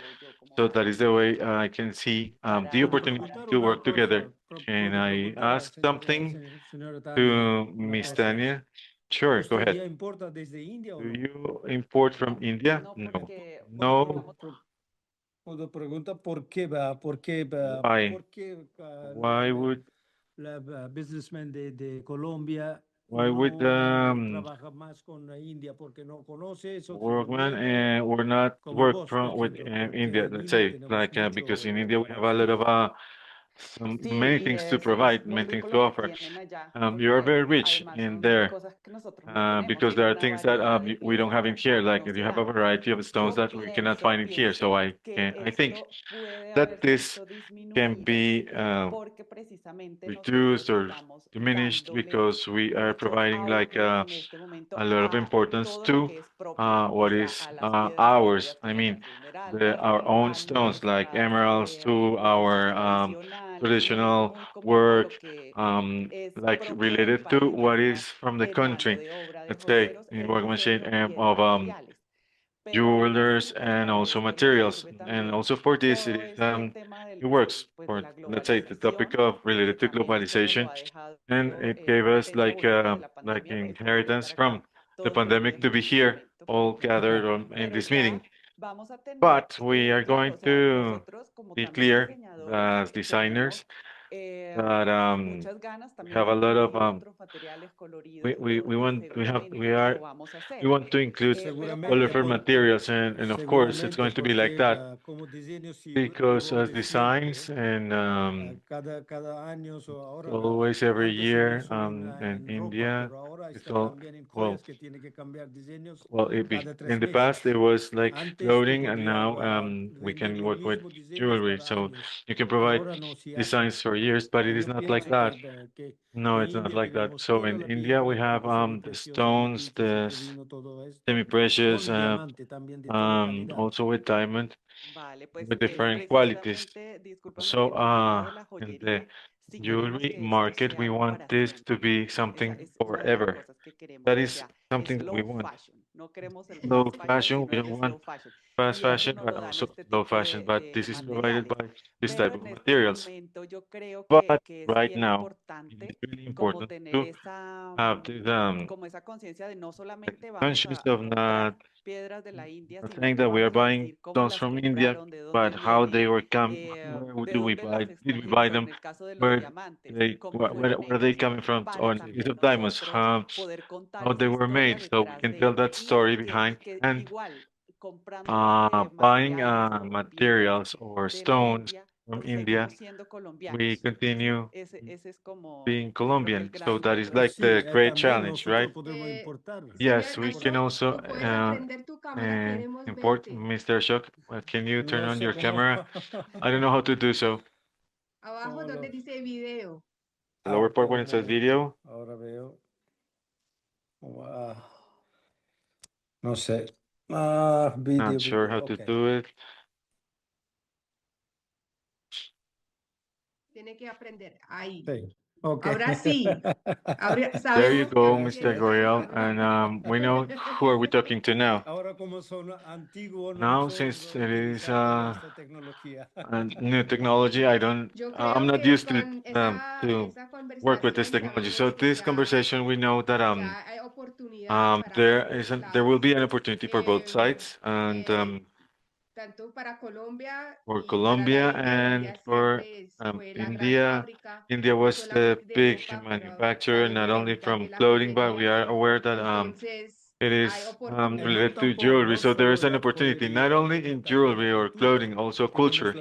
So that is the way I can see the opportunity to work together. Can I ask something to Miss Tania? Sure, go ahead. Do you import from India? No. No. Why? Why would businessmen de Colombia why would trabaja más con India porque no conoce eso? workmen would not work from with India? Let's say, like because in India we have a lot of many things to provide, many things to offer. You are very rich in there because there are things that we don't have in here. Like you have a variety of stones that we cannot find in here. So I think that this can be reduced or diminished because we are providing like a lot of importance to what is ours. I mean, our own stones like emeralds to our traditional work, like related to what is from the country. Let's say in work machine of jewelers and also materials. And also for this, it works for, let's say, the topic of related to globalization. And it gave us like inheritance from the pandemic to be here, all gathered in this meeting. But we are going to be clear as designers that we have a lot of we want to include colorful materials, and of course it's going to be like that because as designs and always every year in India it's all in the past it was like clothing, and now we can work with jewelry, so you can provide designs for years, but it is not like that. No, it's not like that. So in India, we have the stones, the semi-precious, also with diamond, Vale, pues with different qualities. So, in the si queremos jewelry que esto market, sea we algo want para this to siempre. be Esa something es una de las forever. cosas que queremos, That o is sea, something that we slow want. fashion. No queremos el Low fast fashion, fashion, sino we el don't want slow fashion. fast Y eso fashion, nos but lo dan also este low tipo fashion. But de this is provided materiales. by this Pero type of en este materials. momento yo creo But que es right bien now, it is importante really como important tener to esa, have this como esa conciencia de no solamente vamos conscious a of comprar not piedras de la India, sino saying que that we are vamos a buying decir cómo stones las from India, compraron, de dónde but how vienen, they were come, where de do we dónde buy? las Did we buy extrajeron, en them? el caso de los Where diamantes, they, cómo where, fueron where are they hechos, coming from? para Or in the case también of diamonds, nosotros poder contar how esa they were historia made, so we detrás can de, tell that story behind. que And igual comprando este buying materiales o piedras materials or de la stones India, from pues India, seguimos siendo we colombianos. continue Ese es como, being yo creo que el Colombian. So gran that is reto. like the great challenge, right? Señor Yes, we can Ashok, also puedes aprender tu cámara, queremos import verte. Mr. Ashok. Can you turn No on sé your cómo. camera? I don't know how to do so. Abajo ¿Cómo donde lo- dice video. The lower ok, part when un it says momento. video. Ahora veo. No sé. Video, Not sure how to ok. do it. Tiene que aprender. Ahí. Sí. Ok. Ahora sí. Ahora There you sabemos que go, ahora Mr. tienes Goriel, cámara. and we know who are we talking to now. Ahora como son antiguos, no Now, son since it is utilizar esta tecnología. a new technology, Yo I'm creo not que used to to esa work with this conversación technology. So sabemos que this conversation, we know that ya hay oportunidad para ambos there will be lados, an opportunity for both sides, and tanto para Colombia for y para la Colombia India. and India for siempre fue la gran India. fábrica, India no was the solamente de big ropa, pero manufacturer, también not de only ventas from de la clothing, but we joyería. are aware that Entonces, it hay is oportunidad. related to jewelry. So there is an opportunity not only in jewelry or clothing, also culture.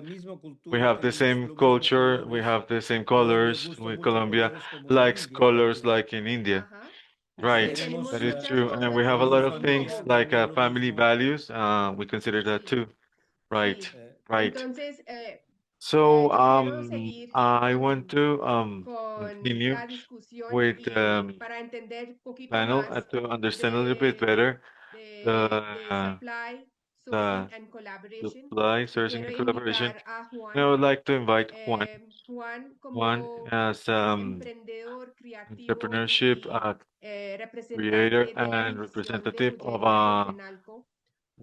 We have the same culture, we have the same colors. With Colombia likes colors like in India. Ajá. Right, Tenemos that is muchas true. And cosas we have a lot of en things común. like family values. We consider that too. Right, Sí. right. Entonces, So yo quiero seguir I want to con continue la discusión with y para entender un poquito panel más to understand a little bit better de the supply, sourcing the and collaboration. supply, Yo sourcing, quiero and collaboration. invitar a And I Juan. would like to invite Juan. Juan Juan como as emprendedor creativo entrepreneurship y creator representante de la and división de representative of joyería de FENALCO.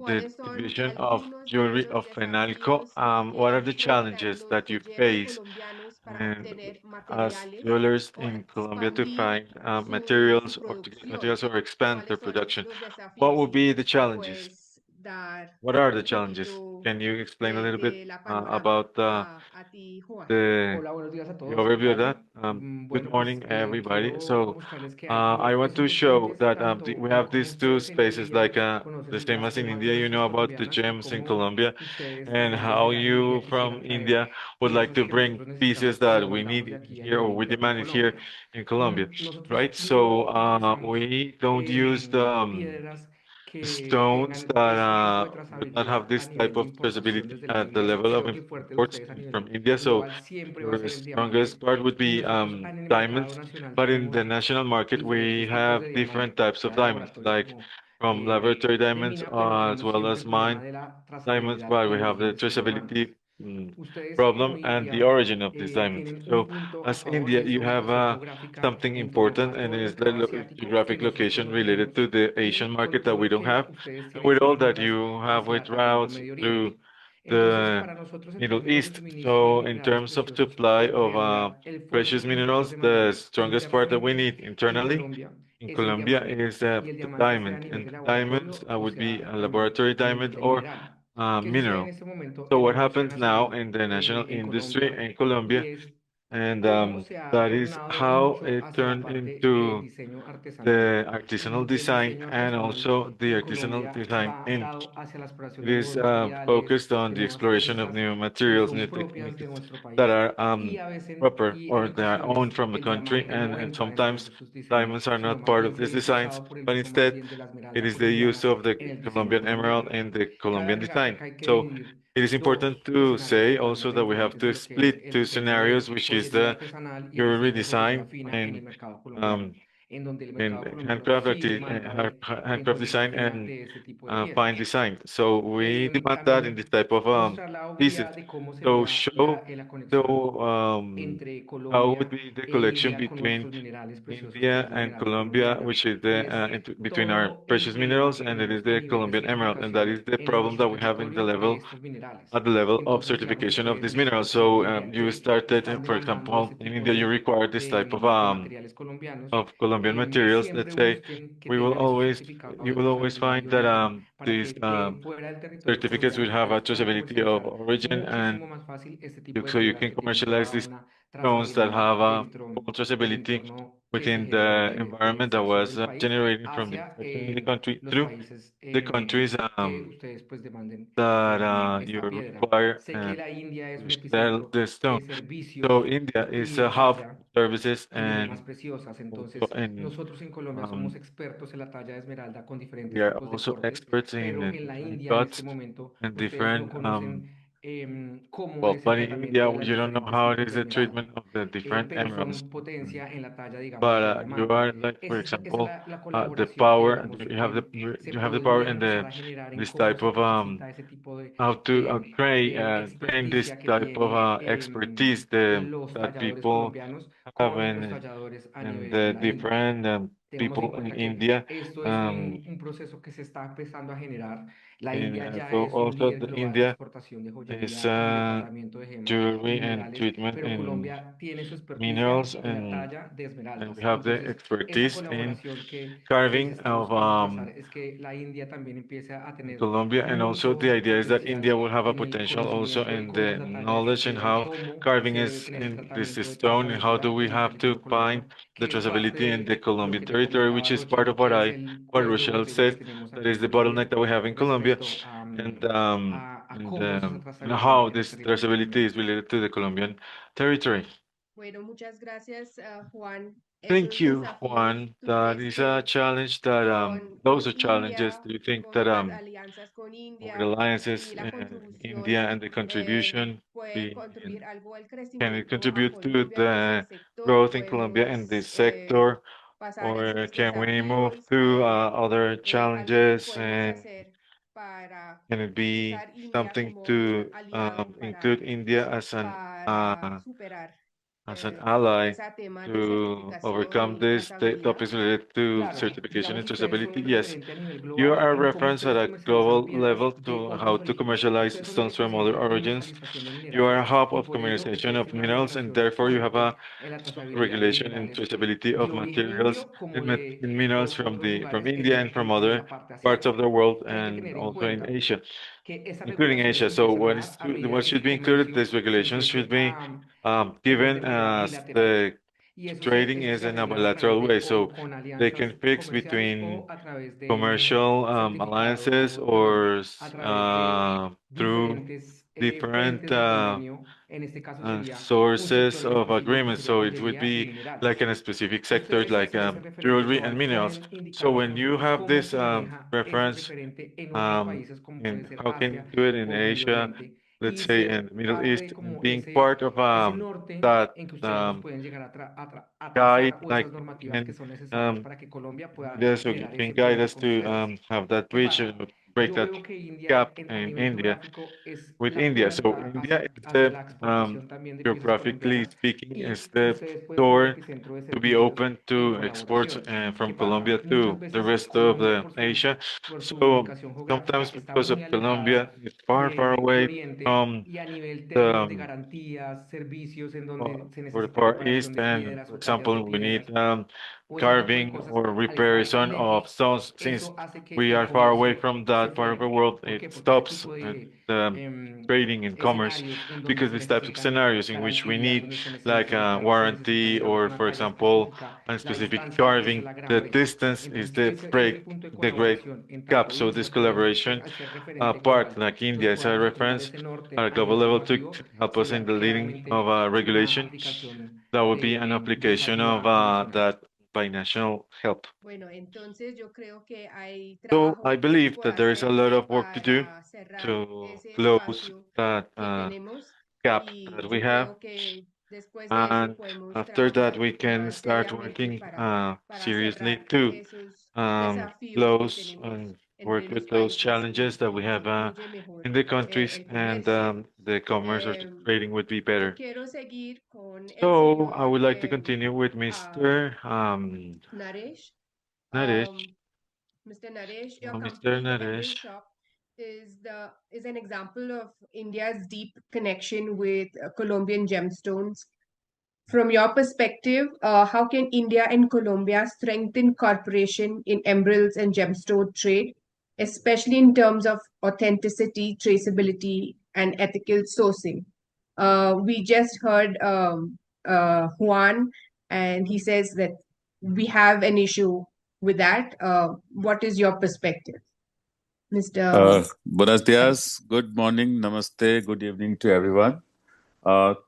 the ¿Cuáles son division of algunos de jewelry los of Fenalco. desafíos que What are the enfrentan challenges los that you joyeros face colombianos para and obtener as materiales jewelers o in Colombia to expandir find su materials or to get producción? materials or expand their ¿Cuáles son production? los What desafíos? would Y be the me challenges? puedes dar What are the un challenges? poquito Can you explain a little bit de la panorama about a ti, Juan. the Hola, buenos días a the todos, ¿qué overview of tal? that? Good Bueno, pues morning, everybody. quiero So mostrarles que hay I como want tres to show horizontes, that tanto we have como these two ustedes en spaces, like India the conocen same las as in gemas India, you nuestras know about the colombianas y gems in cómo Colombia, ustedes and desde how Latinoamérica you quisieran from traer India would like piezas to que bring nosotros pieces necesitamos cuando that las we mandamos de need aquí here or we de demand it here Colombia. in Colombia, Nosotros right? no So utilizamos we don't use piedras que stones tengan este tipo de that do not have trazabilidad a this type nivel de of importación traceability desde la at the India. level of Creo que el fuerte de imports ustedes a nivel from India. So global siempre va a your ser el diamante strongest part would y be nosotros en el mercado diamonds, nacional but in the tenemos national market we diferentes tipos have de different diamante, types of sea de diamonds, laboratorio like como from laboratory de diamonds mina, pero as tenemos well siempre el as problema mine de la diamonds, trazabilidad but y we el have the origen siendo traceability diamantes. Ustedes problem como and the India origin of these diamonds. tienen un So punto a as favor India, y es you su have ubicación geográfica something en torno important, a and todo el is the mercado asiático que geographic nosotros location no related tenemos to the Asian y con market that todo we lo don't que have, ustedes and tienen with all con that rutas you have hacia with Oriente o routes Medio through Oriente. Entonces, the para nosotros en Middle términos de East. suministro de So in minerales terms of preciosos, supply en of realidad el fuerte precious que nosotros minerals, the demandamos strongest part that we internamente need en internally Colombia in es el Colombia diamante. is Y el the diamante sea a diamond, nivel and de diamonds laboratorio o would be sea a también laboratory a nivel diamond de or mineral. ¿Qué sucede en mineral. este momento So en la what industria happens now nacional in the national en industry Colombia? in Y Colombia, es and cómo se ha that is tornado how mucho it hacia la turned parte de into diseño artesanal the artisanal y el design diseño and artesanal also the en artisanal Colombia design va in dado hacia la exploración it de is nuevos materiales, focused on de the nuevas exploration of técnicas new que materials, son new propias de techniques nuestro that país are y a veces proper y en or they are owned ocasiones from the el country, diamante no and entra dentro de sometimes sus diseños, diamonds are sino not más part bien of se these ve designs, impulsado por el but uso más instead bien de la it esmeralda is the use colombiana of the en el diseño Colombian emerald colombiano. and the Cabe Colombian agregar que design. acá hay que So dividir It is important to say also that we have to split two scenarios, which is the jewelry design um, and handcraft design and fine design. So we demand that in this type of pieces. So show the how would be the collection between India and Colombia, which is the between our precious minerals, and it is the Colombian emerald, and that is the problem that we have in the level at the level of certification of these minerals. So you started, for example, in India, you require this type of Colombian materials. Let's say we will always you will always find that these certificates will have a traceability of origin, and so you can commercialize these drones that have a full traceability within the environment that was generated from the inspection in the country through the countries that you require to sell the stone. So India is a hub of services and also in um, we are also experts in different cuts and different well, but in India you don't know how it is the treatment of the different emeralds. But you are like, for example, the power. You have the power and the this type of how to train this type of expertise that people have in the different people in India. Um, so also the India is jewelry and treatment in minerals and we have the expertise in carving of in Colombia, and also the idea is that India will have a potential also in the knowledge and how carving is in this stone and how do we have to find the traceability in the Colombian territory, which is part of what Rochelle said, that is the bottleneck that we have in Colombia, and how this traceability is related to the Colombian territory. Bueno, muchas gracias, Juan. Es Thank un you, desafío. Juan. ¿Tú That crees is a que challenge that those are challenges. India, Do you think that con las alianzas con with India alliances y la in contribución, India and the contribution puede be contribuir algo al can it crecimiento a contribute to Colombia en este the sector? growth in Colombia in this ¿Podemos sector, pasar or esos can we move desafíos? to ¿Hay other algo que challenges podemos and hacer para can it be usar India something como un to aliado include India para superar as an ally ese tema de to certificación overcome y these trazabilidad? topics related to Claro, certification and digamos, ustedes son traceability? un Yes. referente a nivel You global are a en cómo reference at ustedes a global comercializan level piedras to de how to controlito. commercialize Ustedes son el stones from other referente en origins. comercialización de You are a minerales hub y of por eso commercialization ustedes of tienen la minerals, and obligación therefore you have a en la strong trazabilidad de los regulation and minerales traceability de of origen materials indio como and de in minerals otros from lugares India and from en other la parte parts of asiática. the world Y hay que and tener en also in cuenta Asia, que esas including regulaciones Asia. So empiezan a dar a medida what que should ese be included? comercio These se regulations empiece should be se given determine as bilateral. the Y trading eso is se in a arregla a través bilateral de way. o So con they can alianzas fix comerciales o between a través de commercial alliances certificado, perdón, or a través de through diferentes different fuentes de convenio. En este caso sería un sources sector en of específico que agreement. sería So it would joyería y be like minerales. in a specific sector, Ustedes like hacen ese referente jewelry and global. minerals. ¿Pueden So indicarnos a when you nosotros have cómo this se maneja ese reference referente en otros um, países, como puede in ser how can you Asia do it in o Medio Asia, Oriente, let's y say in ser the Middle parte East, de and como being part of ese norte that en que ustedes nos pueden llegar a guide, trazar o like esas normativas que can son necesarias um, para que Colombia pueda yes, so generar can ese guide puente us con to ustedes? have that ¿Qué bridge, pasa? break Yo that veo que India gap a in nivel India. geográfico es With la India. So puerta India is hacia the la exportación también de piezas geographically colombianas speaking is y the ustedes pueden ser el door epicentro de to be servicios open y to exports colaboración. from ¿Qué pasa? Colombia Muchas to the veces rest of Colombia the Asia. por su So ubicación geográfica sometimes está because muy of Colombia, alejada it's far, far de away Oriente from y a nivel the términos de garantías, servicios en donde se for the necesita Far reparación East, de and piedras for o tallas de example, we need piedras o ese tipo de carving cosas or al estar tan reparation of lejos, stones. Since eso hace que we el are far away comercio from se that part of the frene. world, ¿Por qué? it Porque ese stops tipo de the trading and commerce escenarios en donde because se these types of necesitan scenarios in which we garantías, need donde se like necesita a reparo, se necesita warranty llegar a or, una for talla example, específica, a la specific distancia es carving, la gran the brecha. distance is Entonces, the ese break, punto de the great colaboración en gap. tanto So this India como nosotros, collaboration al ser referente part, global, like nos India, is a podamos brindar reference ese norte at a a lo global level to informativo, help us in sería the leading of claramente a una regulation. aplicación That would be an de application salida of nacional. that by national help. Bueno, entonces yo creo que hay So I trabajo believe por that there is a lot hacerse of work to do para cerrar to ese close espacio that que tenemos gap y that we yo have. creo que después de eso And podemos after that, trabajar we can más start seriamente working para seriously cerrar to esos desafíos que close tenemos and entre work los with those países challenges that y we se have incluye mejor in the countries, el and comercio. the commerce or the trading would be Yo better. quiero seguir con el So I señor would like to continue with Mr. Naresh. Naresh. Mr. Naresh, your Mr. company, the Emerald Naresh. Shop, is an example of India's deep connection with Colombian gemstones. From your perspective, how can India and Colombia strengthen cooperation in emeralds and gemstone trade, especially in terms of authenticity, traceability, and ethical sourcing? We just heard Juan, and he says that we have an issue with that. What is your perspective, Mr. Buenos dias, good morning, namaste, good evening to everyone.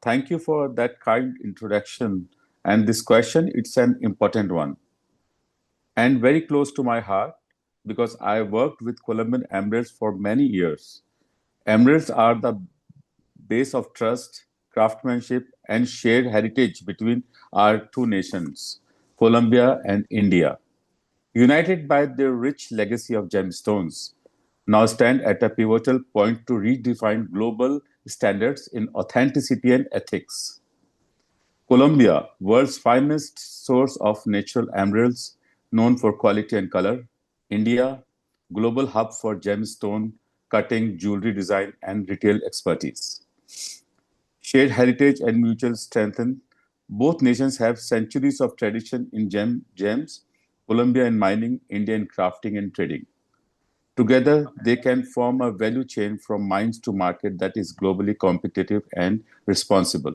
Thank you for that kind introduction. And this question, it's an important one and very close to my heart because I worked with Colombian emeralds for many years. Emeralds are the base of trust, craftsmanship, and shared heritage between our two nations, Colombia and India. United by their rich legacy of gemstones, now stand at a pivotal point to redefine global standards in authenticity and ethics. Colombia, world's finest source of natural emeralds, known for quality and color. India, global hub for gemstone cutting, jewelry design, and retail expertise. Shared heritage and mutual strengthen. Both nations have centuries of tradition in gems, Colombia in mining, India in crafting and trading. Together, they can form a value chain from mines to market that is globally competitive and responsible.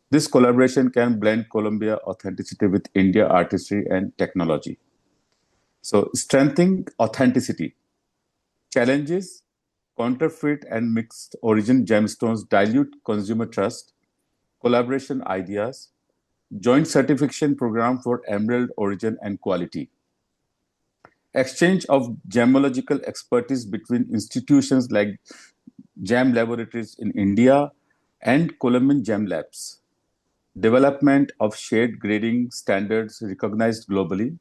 This collaboration can blend Colombia authenticity with India artistry and technology. So, strengthening authenticity. Challenges: counterfeit and mixed origin gemstones dilute consumer trust. Collaboration ideas. Joint certification program for emerald origin and quality. Exchange of gemological expertise between institutions like Gem Laboratories in India and Colombian Gem Labs. Development of shared grading standards recognized globally.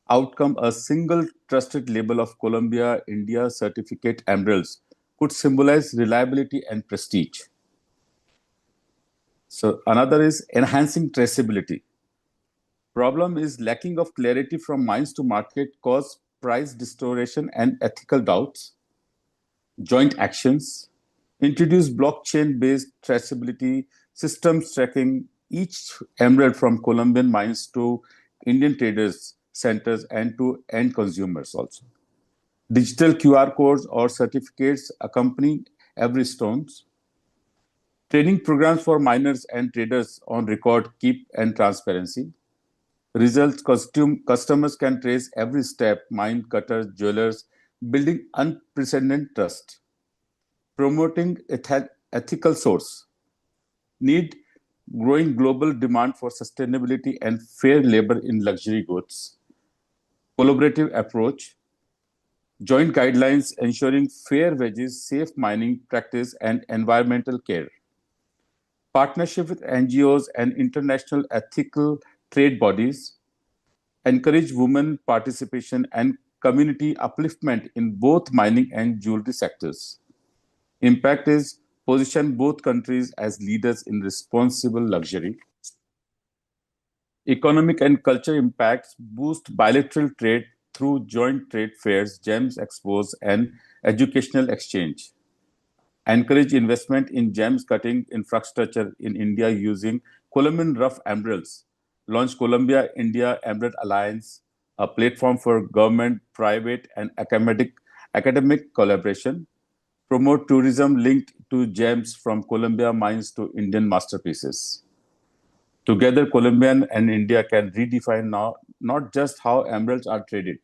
Outcome: a single trusted label of Colombia India certificate emeralds could symbolize reliability and prestige. So another is enhancing traceability. Problem is lacking of clarity from mines to market cause price distortion and ethical doubts. Joint actions. Introduce blockchain-based traceability systems tracking each emerald from Colombian mines to Indian traders, centers, and to end consumers also. Digital QR codes or certificates accompany every stones. Training programs for miners and traders on record keep and transparency. Results: customers can trace every step, mine cutters, jewelers, building unprecedented trust. Promoting ethical source. Need: growing global demand for sustainability and fair labor in luxury goods. Collaborative approach. Joint guidelines ensuring fair wages, safe mining practice, and environmental care. Partnership with NGOs and international ethical trade bodies. Encourage women participation and community upliftment in both mining and jewelry sectors. Impact is position both countries as leaders in responsible luxury. Economic and cultural impacts: boost bilateral trade through joint trade fairs, gems expos, and educational exchange. Encourage investment in gems cutting infrastructure in India using Colombian rough emeralds. Launch Colombia India Emerald Alliance, a platform for government, private, and academic collaboration. Promote tourism linked to gems from Colombia mines to Indian masterpieces. Together, Colombia and India can redefine now not just how emeralds are traded,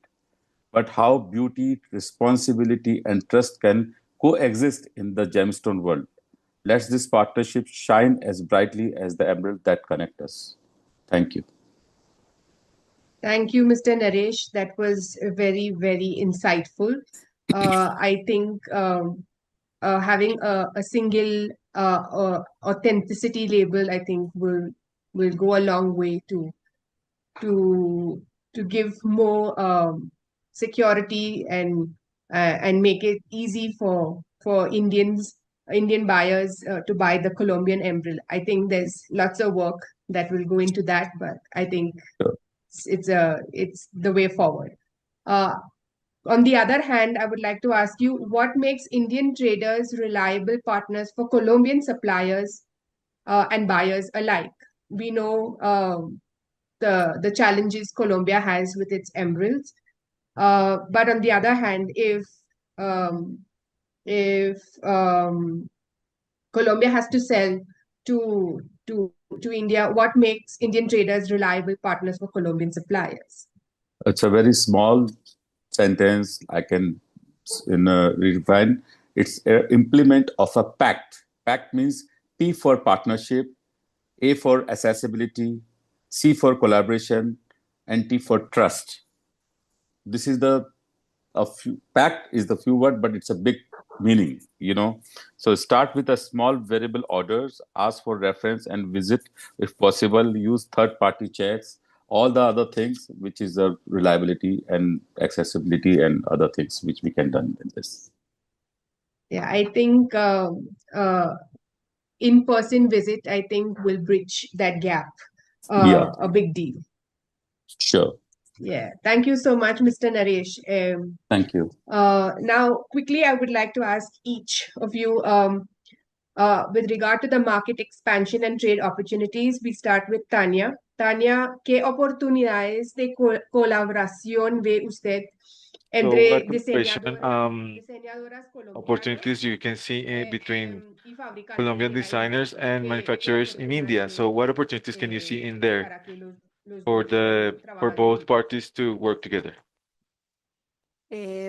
but how beauty, responsibility, and trust can coexist in the gemstone world. Let this partnership shine as brightly as the emerald that connect us. Thank you. Thank you, Mr. Naresh. That was very, very insightful. I think having a single authenticity label, I think, will go a long way to to give more security and make it easy for Indian buyers to buy the Colombian emerald. I think there's lots of work that will go into that, but I think Sure. it's the way forward. Uh, on the other hand, I would like to ask you, what makes Indian traders reliable partners for Colombian suppliers and buyers alike? We know the challenges Colombia has with its emeralds, but on the other hand, um, if Colombia has to sell to to India, what makes Indian traders reliable partners for Colombian suppliers? It's a very small sentence. I can refine. It's an implement of a pact. Pact means P for partnership, A for accessibility, C for collaboration, and T for trust. This is the pact is the few word, but it's a big meaning, So start with a small variable orders, ask for reference and visit if possible, use third-party checks, all the other things, which is the reliability and accessibility and other things which we can done in this. Yeah, I think in-person visit, I think, will bridge that gap Yeah, a big deal. sure. Yeah, thank you so much, Mr. Naresh. Thank you. Now, quickly, I would like to ask each of you with regard to the market expansion and trade opportunities. We start with Tania. Tania, ¿qué oportunidades de colaboración ve usted entre what cooperation diseñadoras colombianas opportunities you can see between y fabricantes Colombian en la India designers and que manufacturers in India? So what opportunities can you see in there para que los for dos puedan for trabajar both juntos? parties to work together?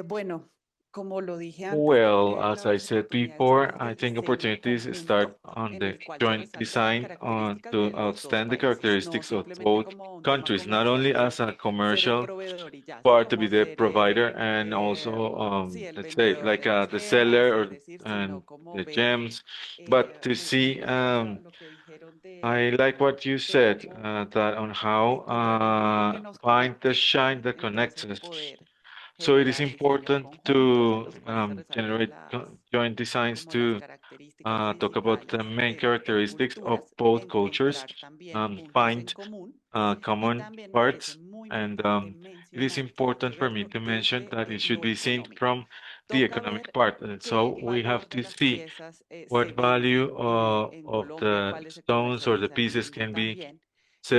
Bueno, como lo dije antes, Well, as I las said oportunidades before, son I desde el think diseño opportunities start conjunto on en the el cual joint sobresaltan las design on características to de los dos outstand the países, no characteristics of simplemente both como un tema countries, not comercial only de as a ser el commercial proveedor y ya, ¿sí? part to be Como the ser provider and also, sí, el let's say, vendedor like de las the gemas, seller es or decir, and sino como the ver, gems, but to me see, gusta lo que dijeron I like what you de said, cómo that on how encontrar lo que nos find the conecte, shine ¿sí? that connects Entonces us. poder So it is generar diseños important conjuntos en to los cuales se resalten generate joint designs como las to características talk about the principales main en characteristics of culturas, both cultures, encontrar también puntos en find común y common también me parece parts, muy and importante it is mencionar que hay que important for me verlo to mention desde that it should lo be seen económico. from the Toca economic ver part. And so qué we have valor de to las see piezas what se value vende en of Colombia, the cuáles se stones or the comercializan en pieces India can be también,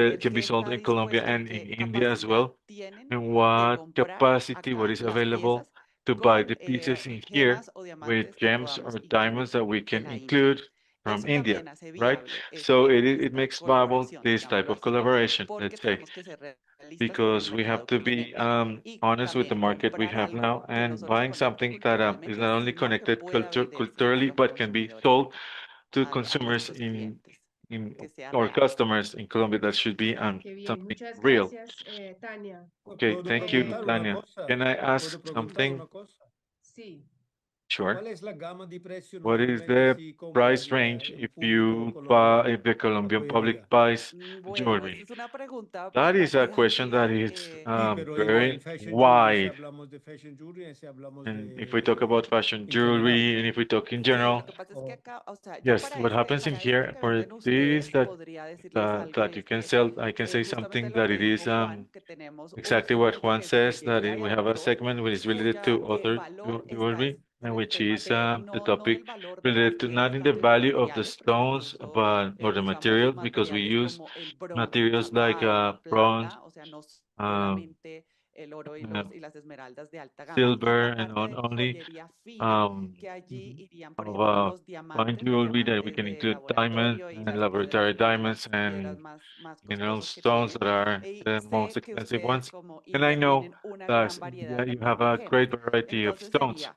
y ver can be qué sold está in Colombia dispuesto y and in qué India as capacidad well, tienen and de what comprar capacity, what acá is las available piezas to buy con the pieces in here gemas o with diamantes que gems or podamos diamonds incluir that we de can la India. include from Eso India, también hace right? viable So it esta makes viable colaboración, this type digámoslo of así, collaboration, porque let's say, tenemos que ser realistas con el because we have mercado to que be tenemos y honest with the también market we comprar have algo now que and no solo se buying conecte something that is culturalmente, not only sino que connected pueda venderse a culturally los but can be consumidores, sold to a consumers nuestros clientes, in que sea or real. customers in Colombia. That should be Qué bien, something muchas real. gracias, Tania. Okay, ¿Puedo thank you, preguntar una Tania. cosa? Can I ¿Puedo ask preguntar something? una cosa? Sí. Sure. ¿Cuál es la gama di precio What is normalmente the si price compraría range el if público you colombiano if the la Colombian public joyería? buys Bueno, esa jewelry? es una pregunta That is a bastante question that amplia. is Sí, pero igual very en fashion jewelry, si wide. hablamos de fashion jewelry, si hablamos And if we talk about fashion en general. jewelry, and if we talk in Sí, lo general, que pasa es que acá, o sea, yo yes, what happens in here que for venden this ustedes podría decirles algo y that you es can que sell, I can say justamente something lo that que it is dijo Juan, que tenemos un exactly what segmento Juan que es de says, that joyería y we have a autor, segment which is related cuya to author valor está jewelry, es en and el which tema is de the no topic del valor de las related to not piezas in the tanto en los value of the materiales, porque stones, incluso but or the usamos material, because we materiales use como el bronce, materials like dorado, la bronze, plata, o sea, no um, solamente el oro y las esmeraldas de alta gama. Entonces, silver, la and parte not de only joyería fina, um, que allí irían, por of ejemplo, los fine diamantes, los jewelry that we diamantes can de include diamonds laboratorio y and las piedras laboratory diamonds piedras and más mineral costosas que stones tienen. that are Y the most sé que expensive ustedes ones. como And I India know tienen una that gran variedad you también have de a gemas. great variety of Entonces stones. sería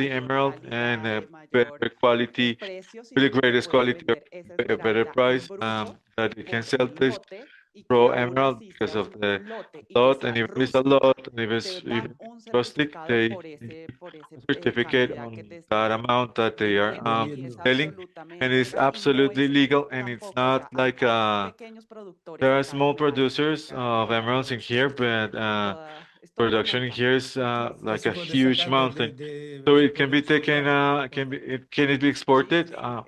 quality emerald and better quality, really greatest quality, a better price, that you can sell this raw emerald because of the lot, and if it's a lot, and if it's even rustic, they give a certificate on that amount that they are selling, and it's absolutely legal, and it's not like there are small producers of emeralds in here, but production here is like a Así puede huge sacar mountain. So it can be taken, can it be exported?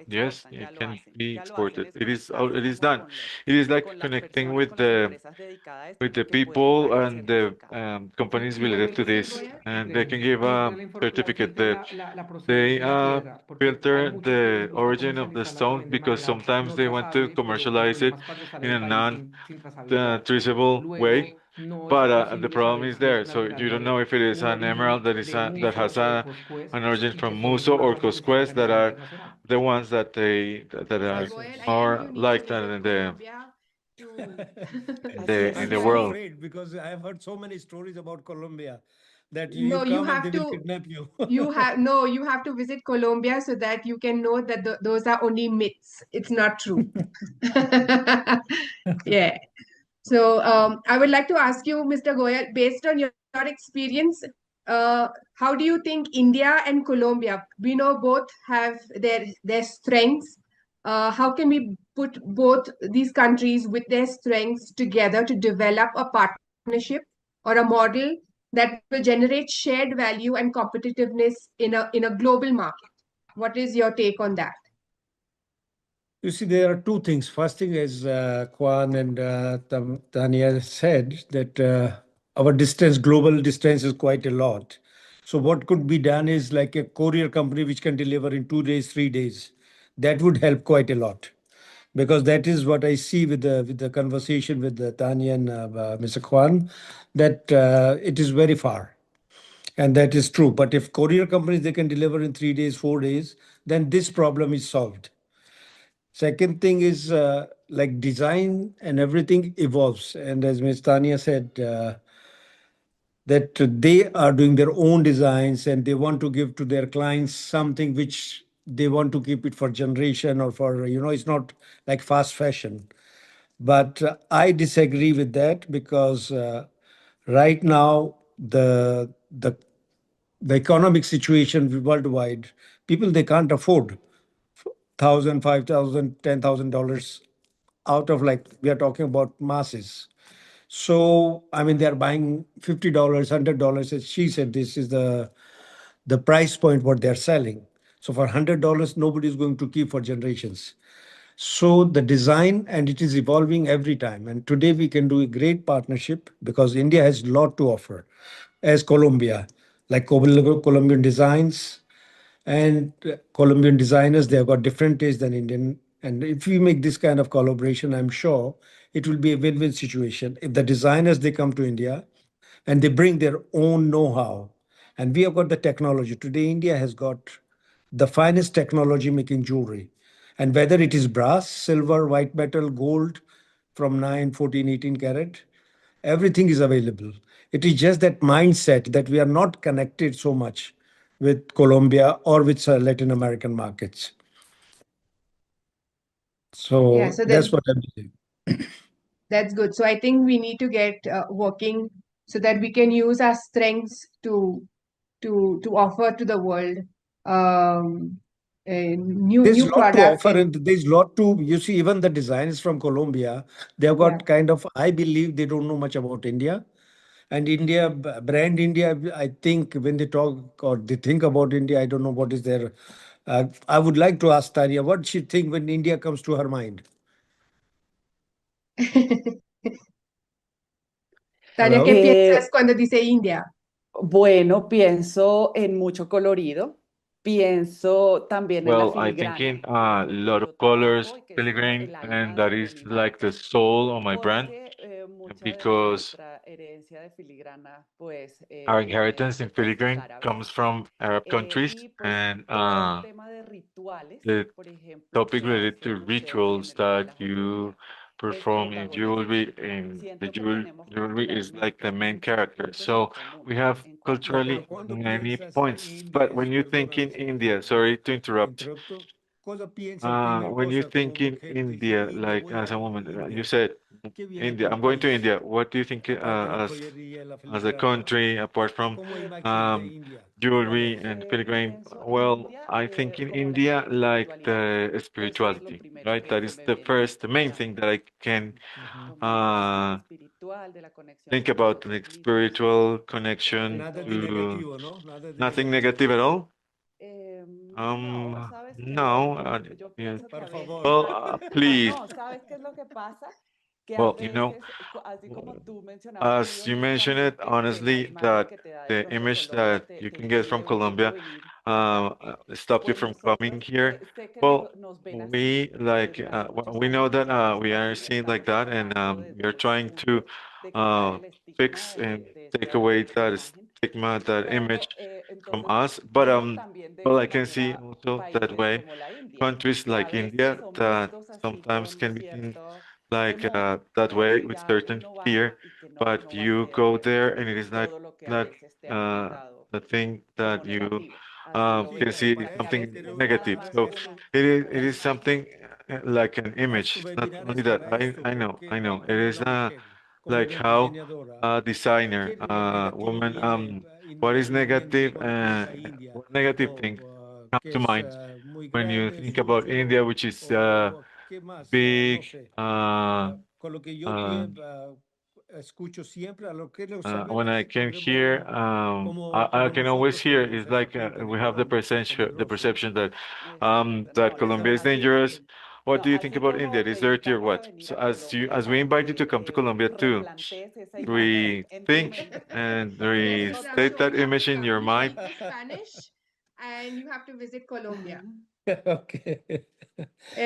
Yes, exportan, ya it lo can hacen, be ya lo hacen. exported. Es It is, it conectarse is como done. It is like con las connecting personas, with con las empresas dedicadas a esto, the que pueden people dar el and the certificado. companies related to Mr. this, Goyal? and they can give filtra a certificate that la they procedencia de la piedra, porque hay filter muchos que les the gusta origin of the comercializarla stone también de because manera sometimes no they want to trazable, por commercialize it problemas cuando sale in del a país non sin trazabilidad. traceable way. Luego, no es But the posible problem saber is si es there, una so you don't esmeralda know de if it is un an emerald origen that is de that Muso has o de Coscuez an origin y que from son Muso más or fáciles de Cosquest sacar a that nivel are internacional. the ones that that Mr. are Goyal, I think more you need to liked visit in Colombia to Así es. in I'm the so world. afraid because I have heard so many stories about Colombia that you no, you come and they have will to kidnap you. you have to visit Colombia so that you can know that those are only myths. It's not true. Yeah. So I would like to ask you, Mr. Goyal, based on your experience, how do you think India and Colombia, we know both have their strengths. How can we put both these countries with their strengths together to develop a partnership or a model that will generate shared value and competitiveness in a global market? What is your take on that? You see, there are two things. First thing is Kwan and Tanya said that our distance, global distance is quite a lot. So what could be done is like a courier company which can deliver in 2 days, 3 days. That would help quite a lot. Because that is what I see with the conversation with Tanya and Mr. Kwan, that it is very far. And that is true. But if courier companies, they can deliver in 3 days, 4 days, then this problem is solved. Second thing is like design and everything evolves. And as Ms. Tanya said, that they are doing their own designs and they want to give to their clients something which they want to keep it for generation or for, it's not like fast fashion. But I disagree with that because right now the economic situation worldwide, people they can't afford thousand, $5,000, $10,000 out of like we are talking about masses. So I mean they're buying $50, $100. As she said, this is the price point what they're selling. So for $100, nobody is going to keep for generations. So the design and it is evolving every time. And today we can do a great partnership because India has a lot to offer, as Colombia, like Colombian designs and Colombian designers. They have got different tastes than Indian. And if we make this kind of collaboration, I'm sure it will be a win-win situation. If the designers they come to India and they bring their own know-how, and we have got the technology today. India has got the finest technology making jewelry. And whether it is brass, silver, white metal, gold from 9, 14, 18 karat, everything is available. It is just that mindset that we are not connected so much with Colombia or with Latin American markets. Yeah, So so that's what I'm saying. that's good. So I think we need to get working so that we can use our strengths to offer to the world a There's new a lot to product offer, and and there's a lot to, you see, even the designers from Colombia, they have yeah. got kind of, I believe they don't know much about India. And India, brand India, I think when they talk or they think about India, I don't know what is their. I would like to ask Tanya what she think when India comes to her mind. Tania, ¿qué Hello? piensas cuando dice India? Bueno, pienso en mucho colorido, pienso también en la Well, I think in filigrana, que a es el que lot of yo colors, trabajo y que es como filigrane, el and alma that de is mi like the marca, soul of my brand porque mucha de because nuestra herencia de filigrana pues our viene inheritance in de países filigrane comes árabes from Arab countries, y pues and todo el tema de rituales, the por ejemplo, topic que related to hacen ustedes rituals en el de that la you joyería es perform in protagonístico. jewelry, and the Siento que tenemos jewelry is like the culturalmente main muchos character. puntos en So we común have en cuanto No, a pero culturally esto. cuando many piensas en points. India, But when you think perdóname in si te India, sorry to interrupt. interrupto, cosa piensa el primer When you cosa think como in mujer, dice India, India like voy a as a ir, woman, you India. said India. I'm going to India. What do you think as a country apart from um, jewelry and filigrane? Well, I think in India, like the spirituality, right? That is the main thing that I can uh, think about, like spiritual connection Nada de to negativo, ¿no? Nada de nothing negativo. negative at all. No, ¿sabes qué? No. Yo Yeah. pienso que Por a favor. veces, Well, please. no, ¿sabes qué es lo que pasa? Que a Well, you know, veces, así como tú mencionabas que as vives you en mentioned Colombia, it, la honestly, imagen that que te da de the pronto image Colombia that te you can get from impide de pronto Colombia venir acá. stopped you Pues from coming nosotros here. sé que Well, nos ven así we like desde hace muchos we know años that y en we esto are sí seen like estamos that, and trabajando we desde are los trying to puntos de quitar el fix estigma and de take esta, away de esta that imagen. stigma, that image Pero from entonces us. But pienso también de well, esa I can see manera also that países way como la India, countries que a like veces India son that vistos así sometimes con can be seen cierto like temor, that como way que with ya certain uno fear, vaya y que but no va a you ser go there and it is not todo lo que a not veces te han pintado the thing como that you negativo. Así lo can veo yo. see O sea, que a something veces es nada negative. más So uno it is imagen. something like an image. Pasto It's not Betinares only that. para esto, I porque know. It como is una mujer, como like una how diseñadora, a designer, ¿qué negativo woman, viene, what is inmediatamente negative, cuando piensa India? what negative things come Que to es mind muy when you grande, think about sucio, India, which is ¿qué más? No big, sé. Con lo que yo escucho siempre, a lo quiero saber when I es can hear, como I can always nosotros hear. tenemos It's esa like pinta de we have Colombia, que es the peligroso. perception that Exacto, that no, Colombia is así es. dangerous. What No, do you think así about como India? te Is dirty or invitamos a what? venir So a Colombia as we para invite you to que come to Colombia too, replantees esa imagen we en tu think mente. and Yes, yes, I'm restate sure that you have to image in come. your You mind. speak the Spanish and you have to visit Colombia. Okay.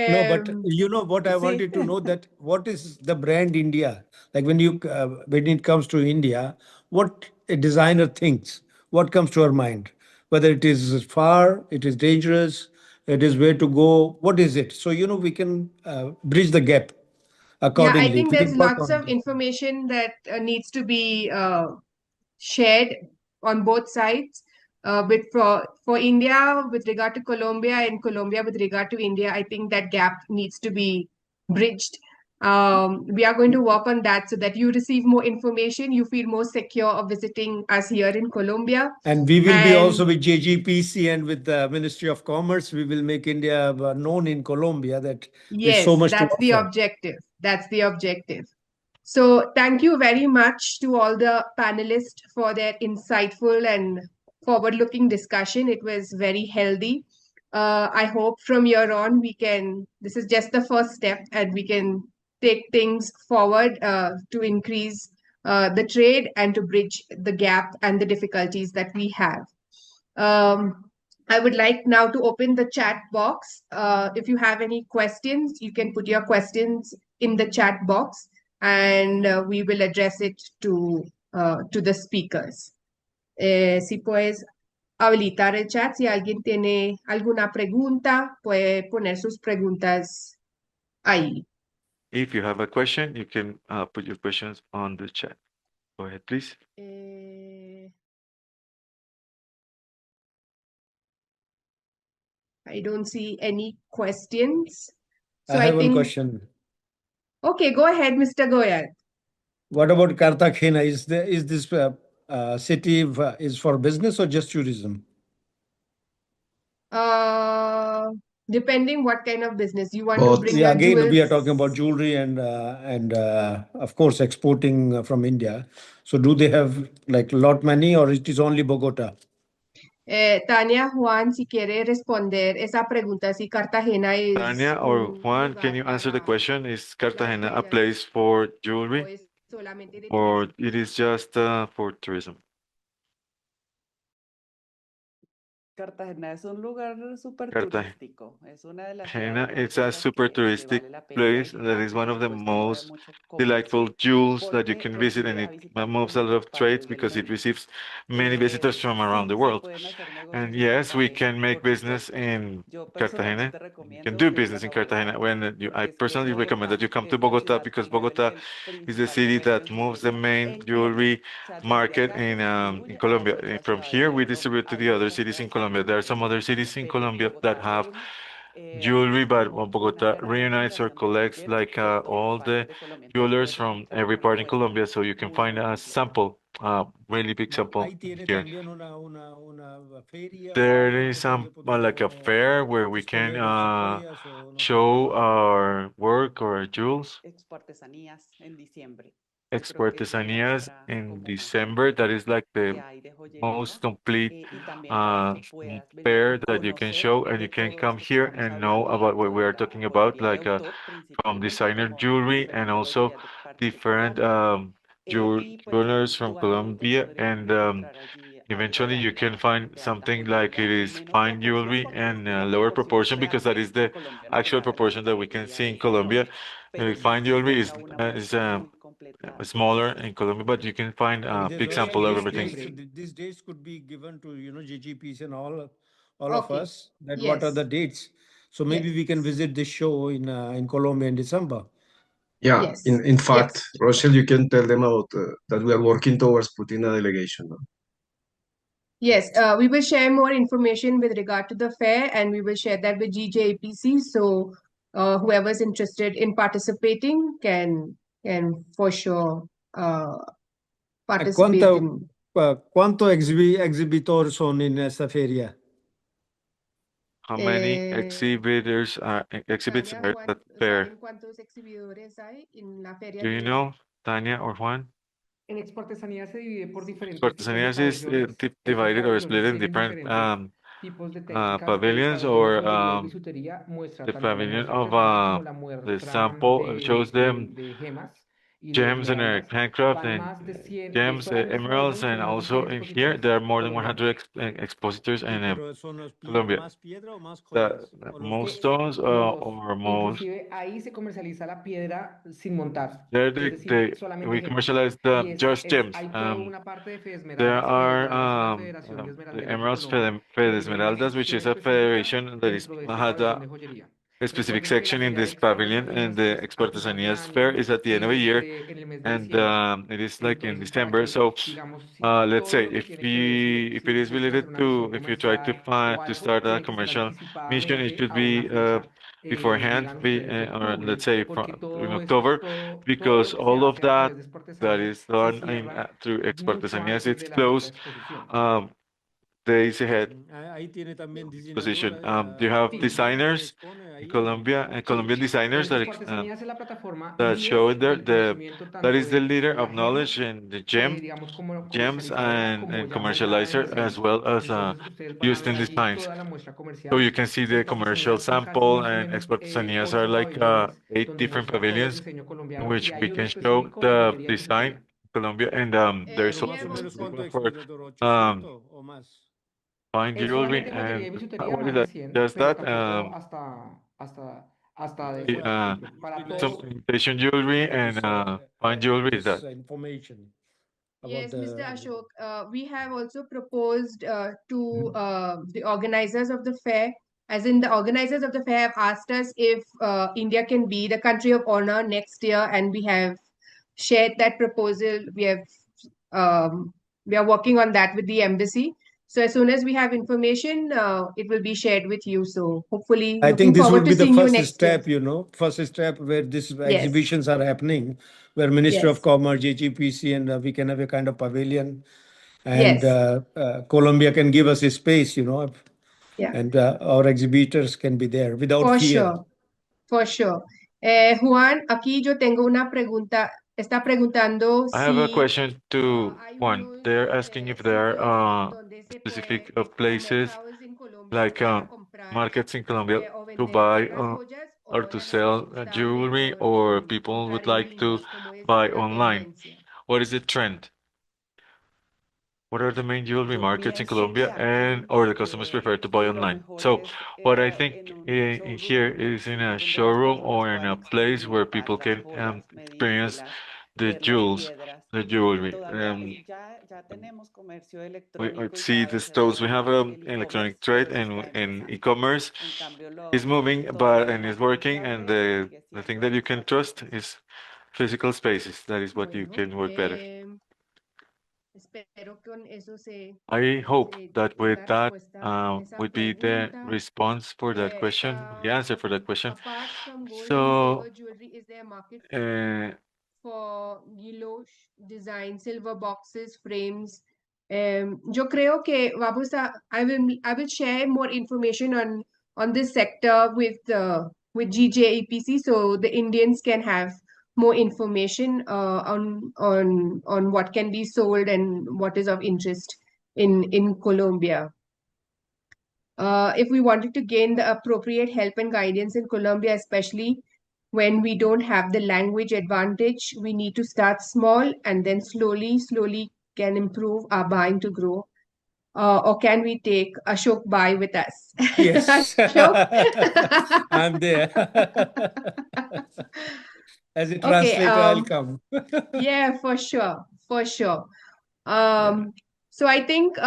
No, but you know what I Sí. wanted to know, that what is the brand India? Like when it comes to India, what a designer thinks, what comes to her mind? Whether it is far, it is dangerous, it is where to go, what is it? So, we can bridge the gap Yeah, I accordingly. think We there's can work lots on of it. information that needs to be shared on both sides. But for India with regard to Colombia and Colombia with regard to India, I think that gap needs to be bridged. We are going to work on that so that you receive more information, you feel more secure of visiting us here in Colombia. And we will be And also with JGPC and with the Ministry of Commerce. We will make India known in Colombia that there's so yes, much to that's the offer. objective. That's the objective. So thank you very much to all the panelists for their insightful and forward-looking discussion. It was very healthy. I hope from here on this is just the first step and we can take things forward to increase the trade and to bridge the gap and the difficulties that we have. I would like now to open the chat box. If you have any questions, you can put your questions in the chat box and we will address it to the speakers. Si puedes habilitar el chat, si alguien tiene alguna pregunta, puede poner sus preguntas ahí. If you have a question, you can put your questions on the chat. Go ahead, please. I don't see any questions. So I have one think, question. okay, go ahead, Mr. Goyal. What about Cartagena? Is this city is for business or just tourism? Depending what kind of business you want to Both. bring Yeah, your again, jewels. we are talking about jewelry and of course exporting from India. So do they have like lot money or it is only Bogota? Tania, Juan, si quiere responder esa pregunta, si Cartagena es Tanya or un Juan, lugar can you answer the para question? Is las Cartagena a joyas place for o jewelry es solamente de or turismo? it is just for tourism? Cartagena es un lugar súper Cartagena turístico. Es una de las ciudades más it's a bellas super que touristic vale la pena place visitar. that is Por one of the supuesto, mueve most mucho comercio delightful jewels that you porque can visit, and recibe a it visitantes moves a de lot of muchos trades países del because it mundo. receives many visitors from around Sí, the se world. pueden hacer negocios And en yes, we Cartagena, can make por business supuesto. in Yo Cartagena. personalmente You can recomiendo do que business vengas in a Cartagena. Bogotá, I porque es que personally recommend that Bogotá you come to es la Bogota ciudad because también, Bogota el is the principal city comercio that en moves the jewelry main en Colombia. jewelry O sea, desde market acá se in distribuye a las Colombia. otras From ciudades de here, we Colombia. distribute to Hay the other otras cities in ciudades también Colombia. There are que some tienen other business, cities in pero Colombia that Bogotá have tiene jewelry, but como una Bogotá gran reunites or recopilación de collects cualquier like all parte the de Colombia. Entonces jewelers puede from encontrar every una part in muestra Colombia, so you can muy find a completa. sample, really big sample Ahí tiene here. también una feria o There algo is que donde like a podemos fair where we can exponer nuestras joyas o nuestros show regalos. our work or jewels. Expo Artesanías en diciembre. Expo Creo que es la Artesanías muestra in como más December. That is like que the hay de most joyería complete y también para que mm, puedas venir fair y that you can conocer show, and you de can todo come esto que here estamos and know hablando, about what tanto we de are la talking about, joyería de like autor from principalmente, designer como jewelry and diferentes also joyerías de different Colombia. Y pues jewelers from igualmente Colombia, podrían and encontrar allí algo eventually de you can alta, find de alta something like it joyería en is menor fine proporción jewelry porque es and la lower proporción proportion, because real that is en the Colombia, lo que actual paga la proportion that we can joyería see in en Colombia. pero Fine sí jewelry encuentra una is muestra muy completa de smaller estos in Colombia, but you can find Maybe a there's big also sample of En these everything. dates. diciembre. These dates could be given to GGPs and all of Okay. us. That what are Yes. the dates? So maybe Yes. we can visit this show in Colombia in December. Yeah, Yes. in fact, Yes. Rochelle, you can tell them about that we are working towards putting a delegation. No? Yes, we will share more information with regard to the fair, and we will share that with GJEPC. So, whoever's interested in participating can for sure participate in. ¿Cuánto exhibitor son en esta feria? How many exhibits Tania, are Juan, at fair? ¿saben cuántos exhibidores hay en la feria Do you know, Tanya or Juan? En Expo Artesanía se divide por diferentes tipos de Artesanías is pabellones. Estos divided or split pabellones in tienen different diferentes tipos de técnicas. El pavilions, pabellón de or joyería y bisutería muestra the tanto la pavilion muestra of artesanal como la the muestra sample shows them de gemas y de gems and esmeraldas. handcraft Van and más de 100, gems, solo en este emeralds, pabellón son and más de also 100 in here there expositores are more than 100 colombianos. expositors Sí, in pero son Colombia. más piedra o más The joyas o los most dos. stones Los dos. or most. Inclusive ahí se comercializa la piedra sin montar, There es decir, solamente we gemas. commercialize Y just gems. hay toda una parte de Fe There Esmeraldas. Fe are Esmeraldas es la Federación de the Esmeralderos de Emeralds Colombia, que Fede tiene una Esmeraldas, which sección is a específica federation that is dentro de este has pabellón de joyería. a specific Recuerden que la section in Feria de this Expo pavilion, Artesanías and the es Expo a final de Artesanías Fair año, is at the end of the year, en el mes de and diciembre. it is like in Entonces, para December. que, So, digamos, let's todo say lo que tiene que ver, if si it is buscan hacer related una to, misión if you try to comercial o algo, start a tiene que ser commercial mission, it anticipadamente should a una be fecha, beforehand, digan ustedes or let's octubre, say porque in October, todo lo because que se all of hace a that través de Expo that Artesanías is se done cierra through Expo mucho Artesanías, antes it's de la fecha de closed exposición. days ahead. Ahí tiene también Position. diseñadora, Do you have Sí. que designers expone in ahí Colombia, Sí, Colombian designers Expo Artesanías es la plataforma that show líder it there? del conocimiento That tanto is the leader de la of gema, knowledge and the digamos, como gems comercializadora, como and ya moldada en commercializer, as diseño. well as Entonces, ustedes van a used ver in allí designs. toda la muestra So comercial. you can see the Expo commercial Artesanías son casi sample, más o and menos Expo Artesanías are 8 like pabellones 8 donde different muestra todo el pavilions diseño in colombiano y which we hay uno can show específico de the joyería y design bisutería. Colombia, and there's pero más o also menos cuánto one for exhibidor, um 800 o más. fine Es jewelry, solamente joyería and y bisutería, what is más de that? 100, Just pero that tampoco hasta de Entonces, joyas. we will Para be some todo, imitation jewelry and fine jewelry is this that. information about Yes, Mr. the Ashok, we have also proposed to the organizers of the fair, as in the organizers of the fair have asked us if India can be the country of honor next year, and we have shared that proposal. We are working on that with the embassy. So as soon as we have information, it will be shared with you. So hopefully, I looking think this forward would to be the seeing you first next year. step, first step where these Yes, exhibitions are happening, where Ministry of yes, Commerce, JGPC, and we can have a kind of pavilion, and yes, Colombia can give us a space, yeah, and our exhibitors can be there without for fear. sure. For sure. Juan, aquí yo tengo una pregunta. Está preguntando I have a si question to hay one. unos They're asking if there sitios are donde se specific puede, o places mercados en Colombia like para comprar markets in Colombia o to vender buy las joyas, or o to la gente sell gusta jewelry, mejor or people would comprar en like to línea. ¿Cómo es buy la online. tendencia? What is the trend? What are the main jewelry Yo markets in pienso que Colombia, and aquí or the customers prefer to buy lo online? mejor So es what I en think un here showroom, is in a donde las showroom personas or in puedan a place where experimentar people las can joyas, experience medírselas, the ver las jewels, piedras. the jewelry. Todavía ya tenemos comercio We electrónico y see cada the vez se stores. We mueve have más el electronic e-commerce, trade eso sí está and empezando. e-commerce En cambio, is moving, but todavía and más is working, and confiable sigue the thing siendo that el you can espacio trust físico. is physical spaces. That is what you Bueno, can work better. Espero con eso I hope se that dé with una that respuesta a esa would be the pregunta. response for that question, the answer for that question. Apart from gold and So, silver jewelry, is there a market uh, for guilloche design, silver boxes, frames? Yo creo que I will share more information on this sector with GJEPC, so the Indians can have more information on what can be sold and what is of interest in Colombia. If we wanted to gain the appropriate help and guidance in Colombia, especially when we don't have the language advantage, we need to start small and then slowly can improve our buying to grow. Or can we take Ashok buy with us? Yes, Ashok? I'm there. As a Okay, translator, I'll come. yeah, for sure, for sure. So I think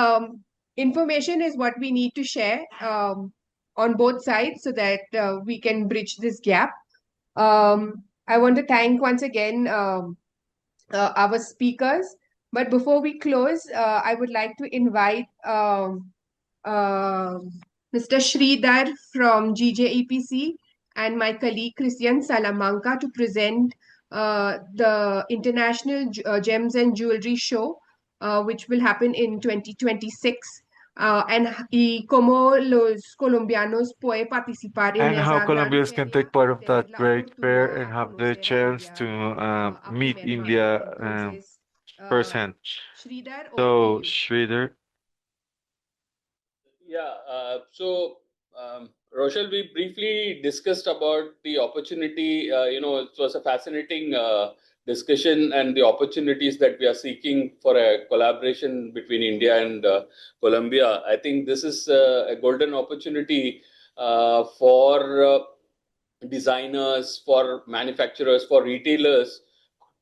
information is what we need to share on both sides so that we can bridge this gap. I want to thank once again our speakers. But before we close, I would like to invite uh, Mr. Sridhar from GJEPC and my colleague Christian Salamanca to present the International Gems and Jewelry Show, which will happen in 2026. Y cómo los colombianos pueden participar en and how esa gran Colombians can feria take part y of tener that la great fair oportunidad and a have the conocer a chance to India a meet primer mano. India Entonces, firsthand. Sridhar, over to So, you. Sridhar. Yeah, Rochelle, we briefly discussed about the opportunity. It was a fascinating discussion and the opportunities that we are seeking for a collaboration between India and Colombia. I think this is a golden opportunity for designers, for manufacturers, for retailers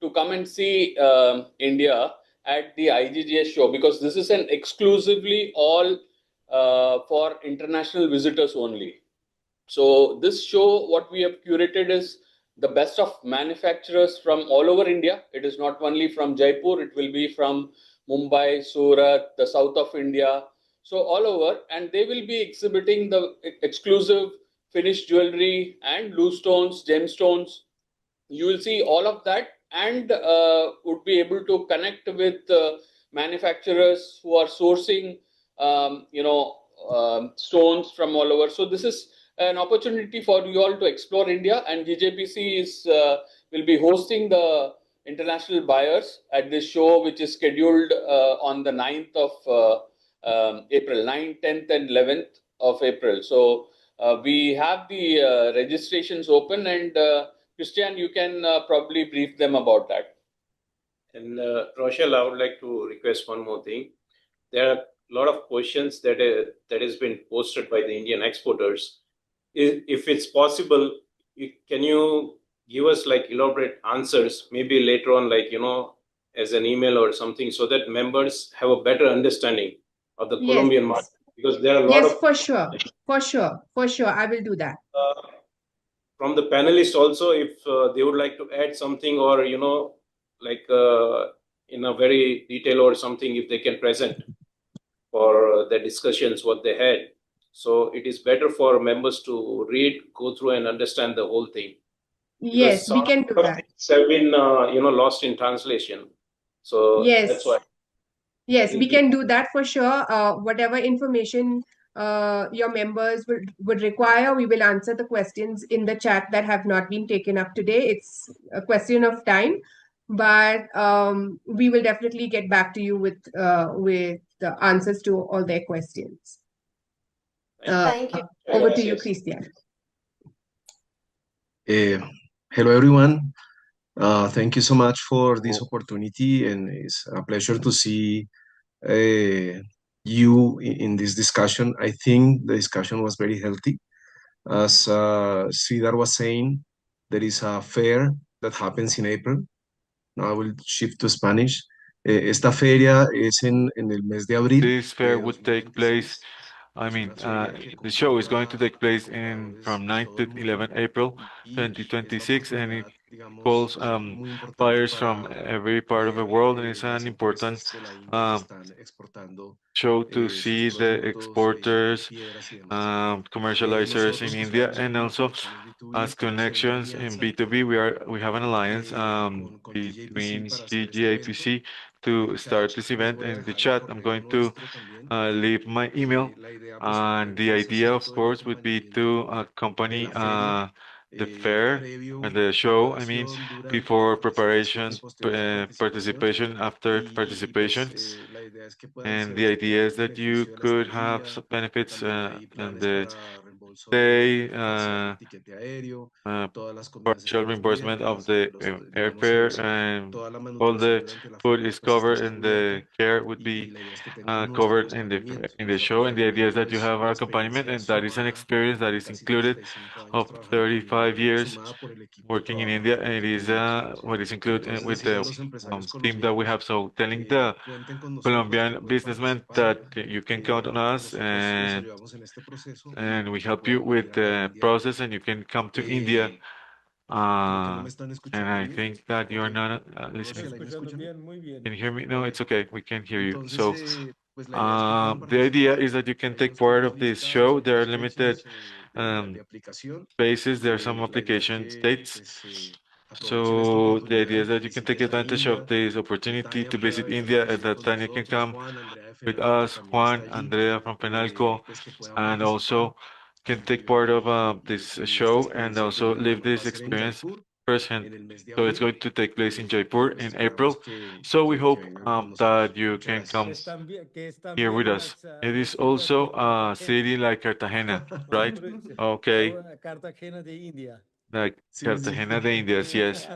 to come and see India at the IGGS show, because this is an exclusively all for international visitors only. So this show, what we have curated is the best of manufacturers from all over India. It is not only from Jaipur, it will be from Mumbai, Surat, the south of India, so all over, and they will be exhibiting the exclusive finished jewelry and loose stones, gemstones. You will see all of that, and would be able to connect with manufacturers who are sourcing stones from all over. So this is an opportunity for you all to explore India, and GJPC is will be hosting the international buyers at this show, which is scheduled on the 9th of April, 9th, 10th and 11th of April. So we have the registrations open, and Christian, you can probably brief them about that. And Rochelle, I would like to request one more thing. There are a lot of questions that has been posted by the Indian exporters. If it's possible, can you give us like elaborate answers, maybe later on, like, as an email or something, so that members have a better understanding of the Colombian market? Because there are a lot Yes, of... for sure, I will do that. From the panelists also, if they would like to add something, or like in a very detail or something, if they can present for the discussions what they had. So it is better for members to read, go through and understand the whole thing. Yes, we can do that. Things have been lost in translation. So that's why. Yes, we can do that for sure. Whatever information your members would require, we will answer the questions in the chat that have not been taken up today. It's a question of time, but we will definitely get back to you with the answers to all their questions. Thank you. Over to you, Christian. Hello, everyone. Thank you so much for this opportunity, and it's a pleasure to see you in this discussion. I think the discussion was very healthy. As Sridhar was saying, there is a fair that happens in April. Now I will shift to Spanish. Esta feria es en el mes de abril. This fair would take place, the show is going to take place from 9 to 11 April 2026, and it pulls muy importante buyers from para every part of the world, and it's an las important empresas de la India que um, están exportando show to sus see the productos de exporters, piedras y demás. commercializers in Nosotros que India, estamos en and B2B, also que somos B2B, as estamos en connections in alianza B2B. We have an alliance con GJEPC between para hacer este evento. GJEPC En to el chat start this les event. voy a In the dejar el chat, I'm correo going to nuestro también. leave my email. La idea, pues And the obviamente, es idea, hacer of todo el course, would be to acompañamiento accompany de la feria the fair or previo, the show, I mean, preparación, durante, before participación y preparation, posterior participación. participation, after Pues participation. la idea es que puedan And ser the idea is obtener that you beneficio de la could have estadía. some benefits También hay and planes the para reembolso stay, de parcial del tiquete aéreo. uh, Todas las comidas partial están reimbursement of cubiertas. the Digamos, airfare, and toda la all manutención the durante la food feria is pues covered, estará and the cubierta. care would Y be la idea es que tengan nuestro covered acompañamiento. in the show. Nosotros And the idea is that you tenemos have our una accompaniment, experiencia and that is an sumada, experience that is casi included 35 años of trabajando con India, 35 years sumada por el equipo de working in trabajo India, que, and it que is tenemos. what is included Entonces, with decirle a the los empresarios team that we colombianos have. So telling que the cuenten con nosotros, que Colombian pueden businessmen participar, that you can count on que us, nosotros les ayudamos en este proceso and y we que help you pueden with venir a la the India. process, and you can come to India. Creo que no me están And escuchando I bien. think that you're Ok, not Rochelle, listening. ¿ahí me escuchan bien? Muy bien. Can you hear me? No, Ok. it's okay. We can hear you. Entonces, So, pues la idea es que puedan the idea participar. is that you can Hay take unos part cupos of this limitados, show. hay There are unas limited fechas de aplicación. spaces. There are some La idea es application que states. pues, aprovechen esta So the idea oportunidad, is that you can take visiten la advantage of India, this que opportunity Tania to pueda visit venir India, a and venir that con Tanya can nosotros, come Juan, Andrea de with Fenalco us, también está Juan, allí, Andrea from Penalco, pues que puedan and participar also can take part of this esta show and experiencia also que live va this a ser en experience Jaipur firsthand. en el mes de So it's abril going to take place in y Jaipur pues in esperamos April. So we que hope vengan con that nosotros. you Muchas can come gracias. here with us. It is also a city like Cartagena, right? Okay, Cartagena de India. like Sí, sí. Cartagena de Indias, yes.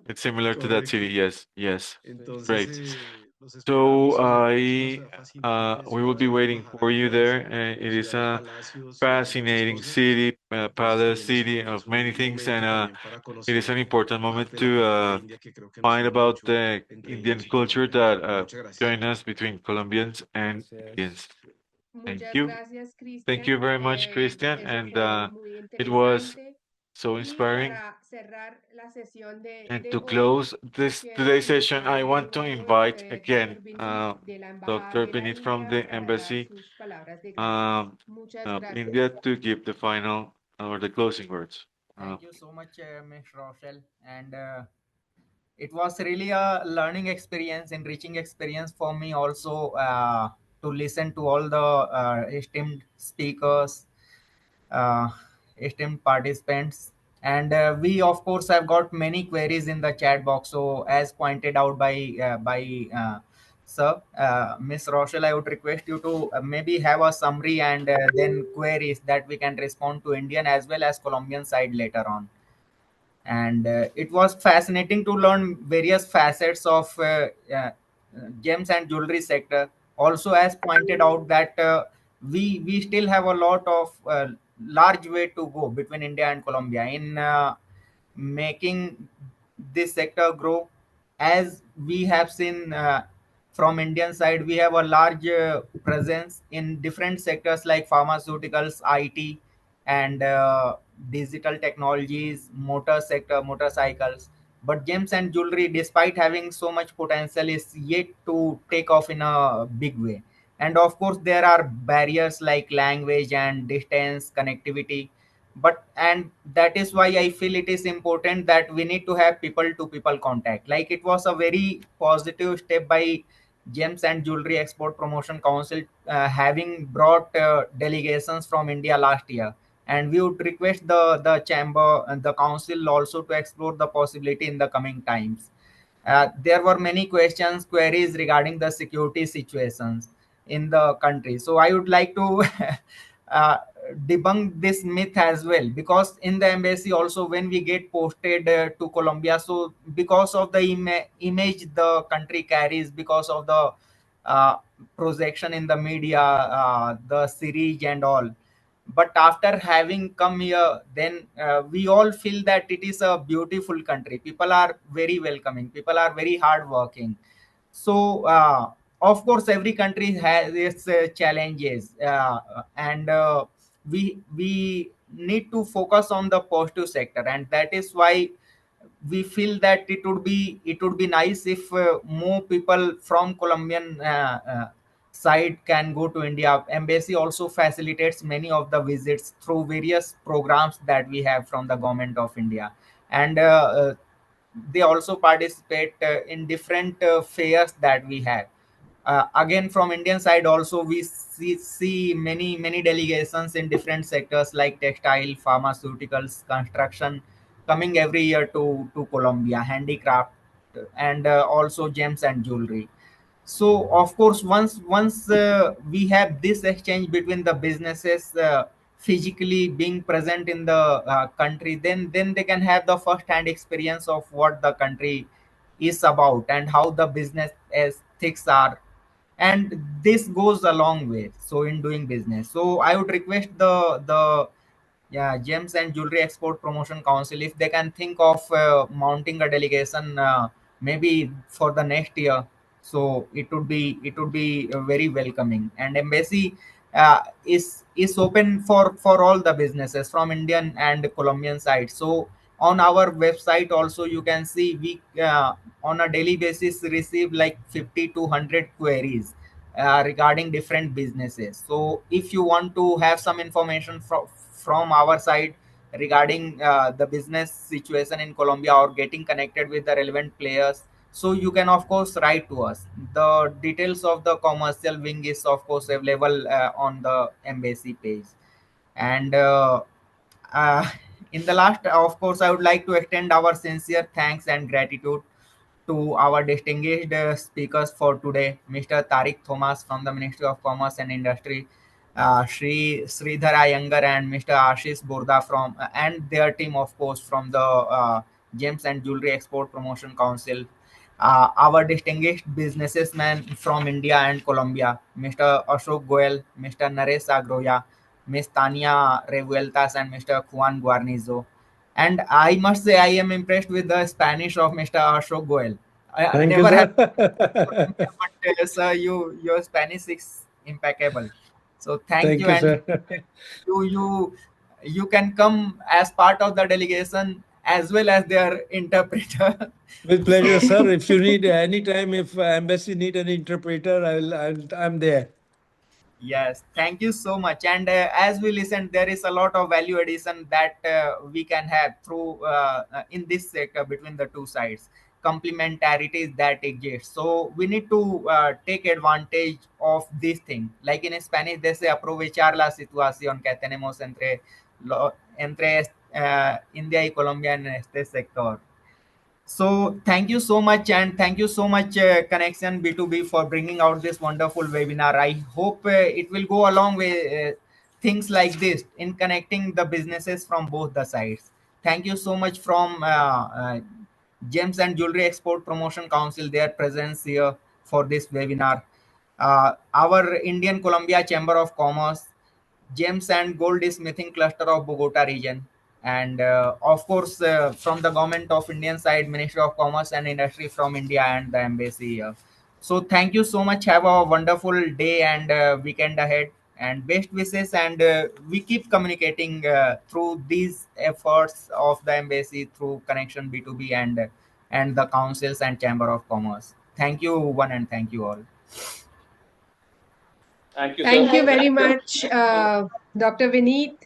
It's similar to that city, Correcto. yes, yes. Entonces, Great. los esperamos So y es una ciudad fascinante, we will ciudad be de waiting for you maharajas, there. And it is ciudad de a palacios, entre otras fascinating cosas. city, Entonces palace también city es of un many things, momento and también para it is conocer an important moment parte de la to cultura india que creo que nos find une about mucho the entre Indian indios y culture colombianos. that Muchas gracias. join us between Colombians and Indians. Thank Muchas you. gracias, Thank you Cristian. very much, Christian. Eso And fue muy it was interesante. so Y inspiring. para cerrar la sesión And de to hoy, close this quiero today's session, invitar I de want to nuevo invite Dr. again Vinit de la Embajada Dr. de la Benit from India the para dar embassy sus palabras de gracias. Muchas of gracias. India to give the final or the closing words. Thank you so much, Ms. Rochelle. And it was really a learning experience, enriching experience for me also to listen to all the esteemed speakers, uh, esteemed participants. And we, of course, have got many queries in the chat box. So, as pointed out by Sir, Miss Rochelle, I would request you to maybe have a summary and then queries that we can respond to Indian as well as Colombian side later on. And it was fascinating to learn various facets of gems and jewelry sector. Also, as pointed out that we still have a lot of large way to go between India and Colombia in making this sector grow. As we have seen from Indian side, we have a large presence in different sectors like pharmaceuticals, IT, and digital technologies, motor sector, motorcycles. But gems and jewelry, despite having so much potential, is yet to take off in a big way. And of course, there are barriers like language and distance, connectivity. But and that is why I feel it is important that we need to have people to people contact. Like it was a very positive step by Gems and Jewelry Export Promotion Council, having brought delegations from India last year. And we would request the chamber and the council also to explore the possibility in the coming times. There were many questions, queries regarding the security situations in the country. So I would like to uh, debunk this myth as well, because in the embassy also, when we get posted to Colombia, so because of the image the country carries, because of the uh, projection in the media, the series and all. But after having come here, then we all feel that it is a beautiful country. People are very welcoming, people are very hardworking. So of course every country has its challenges, and we need to focus on the positive sector. And that is why we feel that it would be nice if more people from Colombian side can go to India. Embassy also facilitates many of the visits through various programs that we have from the government of India, and they also participate in different fairs that we have. Again, from Indian side also, we see many delegations in different sectors like textile, pharmaceuticals, construction, coming every year to Colombia, handicraft, and also gems and jewelry. So of course, once we have this exchange between the businesses physically being present in the country, then they can have the first hand experience of what the country is about and how the business ethics are, and this goes a long way so in doing business. So I would request the gems and jewelry export promotion council if they can think of mounting a delegation maybe for the next year, so it would be very welcoming. And embassy is open for all the businesses from Indian and Colombian side. So on our website also you can see we on a daily basis receive like 50 to 100 queries regarding different businesses. So if you want to have some information from our side regarding the business situation in Colombia or getting connected with the relevant players, so you can of course write to us. The details of the commercial wing is of course available on the embassy page. And uh, in the last, of course, I would like to extend our sincere thanks and gratitude to our distinguished speakers for today, Mr. Tariq Thomas from the Ministry of Commerce and Industry, Shri Sridhar Iyengar and Mr. Ashish Burda from and their team, of course, from the Gems and Jewelry Export Promotion Council. Our distinguished businessmen from India and Colombia, Mr. Ashok Goel, Mr. Naresh Agroya, Ms. Tania Revueltas, and Mr. Juan Guarnizo. And I must say, I am impressed with the Spanish of Mr. Ashok Goel. I Thank you, never had, sir. but sir, your Spanish is impeccable. So thank Thank you, you, and sir. you can come as part of the delegation as well as their interpreter. With So pleasure, sir. If you need any time, if embassy need an interpreter, I'm there. yes, thank you so much. And as we listen, there is a lot of value addition that we can have through in this sector between the two sides, complementarities that exist. So we need to take advantage of this thing. Like in Spanish, they say aprovechar la situación que tenemos entre India y Colombia en este sector. So thank you so much, and thank you so much, Connection B2B, for bringing out this wonderful webinar. I hope it will go along with things like this in connecting the businesses from both the sides. Thank you so much from Gems and Jewelry Export Promotion Council, their presence here for this webinar. Our Indian Colombia Chamber of Commerce, Gems and Gold Smithing Cluster of Bogota region, and of course from the government of Indian side, Ministry of Commerce and Industry from India and the embassy here. So thank you so much. Have a wonderful day and weekend ahead, and best wishes. And we keep communicating through these efforts of the embassy through Connection B2B and the councils and Chamber of Commerce. Thank you one, and thank you all. Thank you, Thank sir. you very much, Dr. Vineet.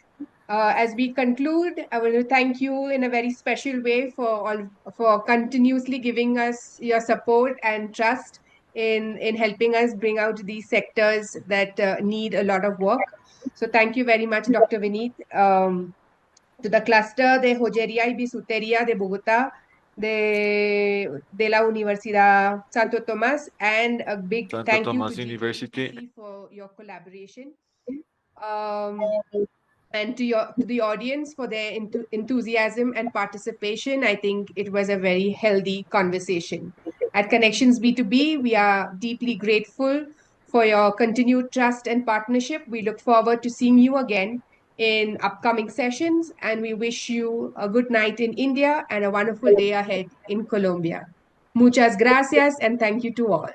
As we conclude, I want to thank you in a very special way for continuously giving us your support and trust in helping us bring out these sectors that need a lot of work. So thank you very much, Dr. Vineet. To the cluster de Joyería y Bisutería de Bogotá, de la Universidad Santo Tomás, and a big Santo thank you Thomas to University. GJEPC for your collaboration. And to the audience for their enthusiasm and participation. I think it was a very healthy conversation. At Connections B2B, we are deeply grateful for your continued trust and partnership. We look forward to seeing you again in upcoming sessions, and we wish you a good night in India and a wonderful day ahead in Colombia. Muchas gracias, and thank you to all.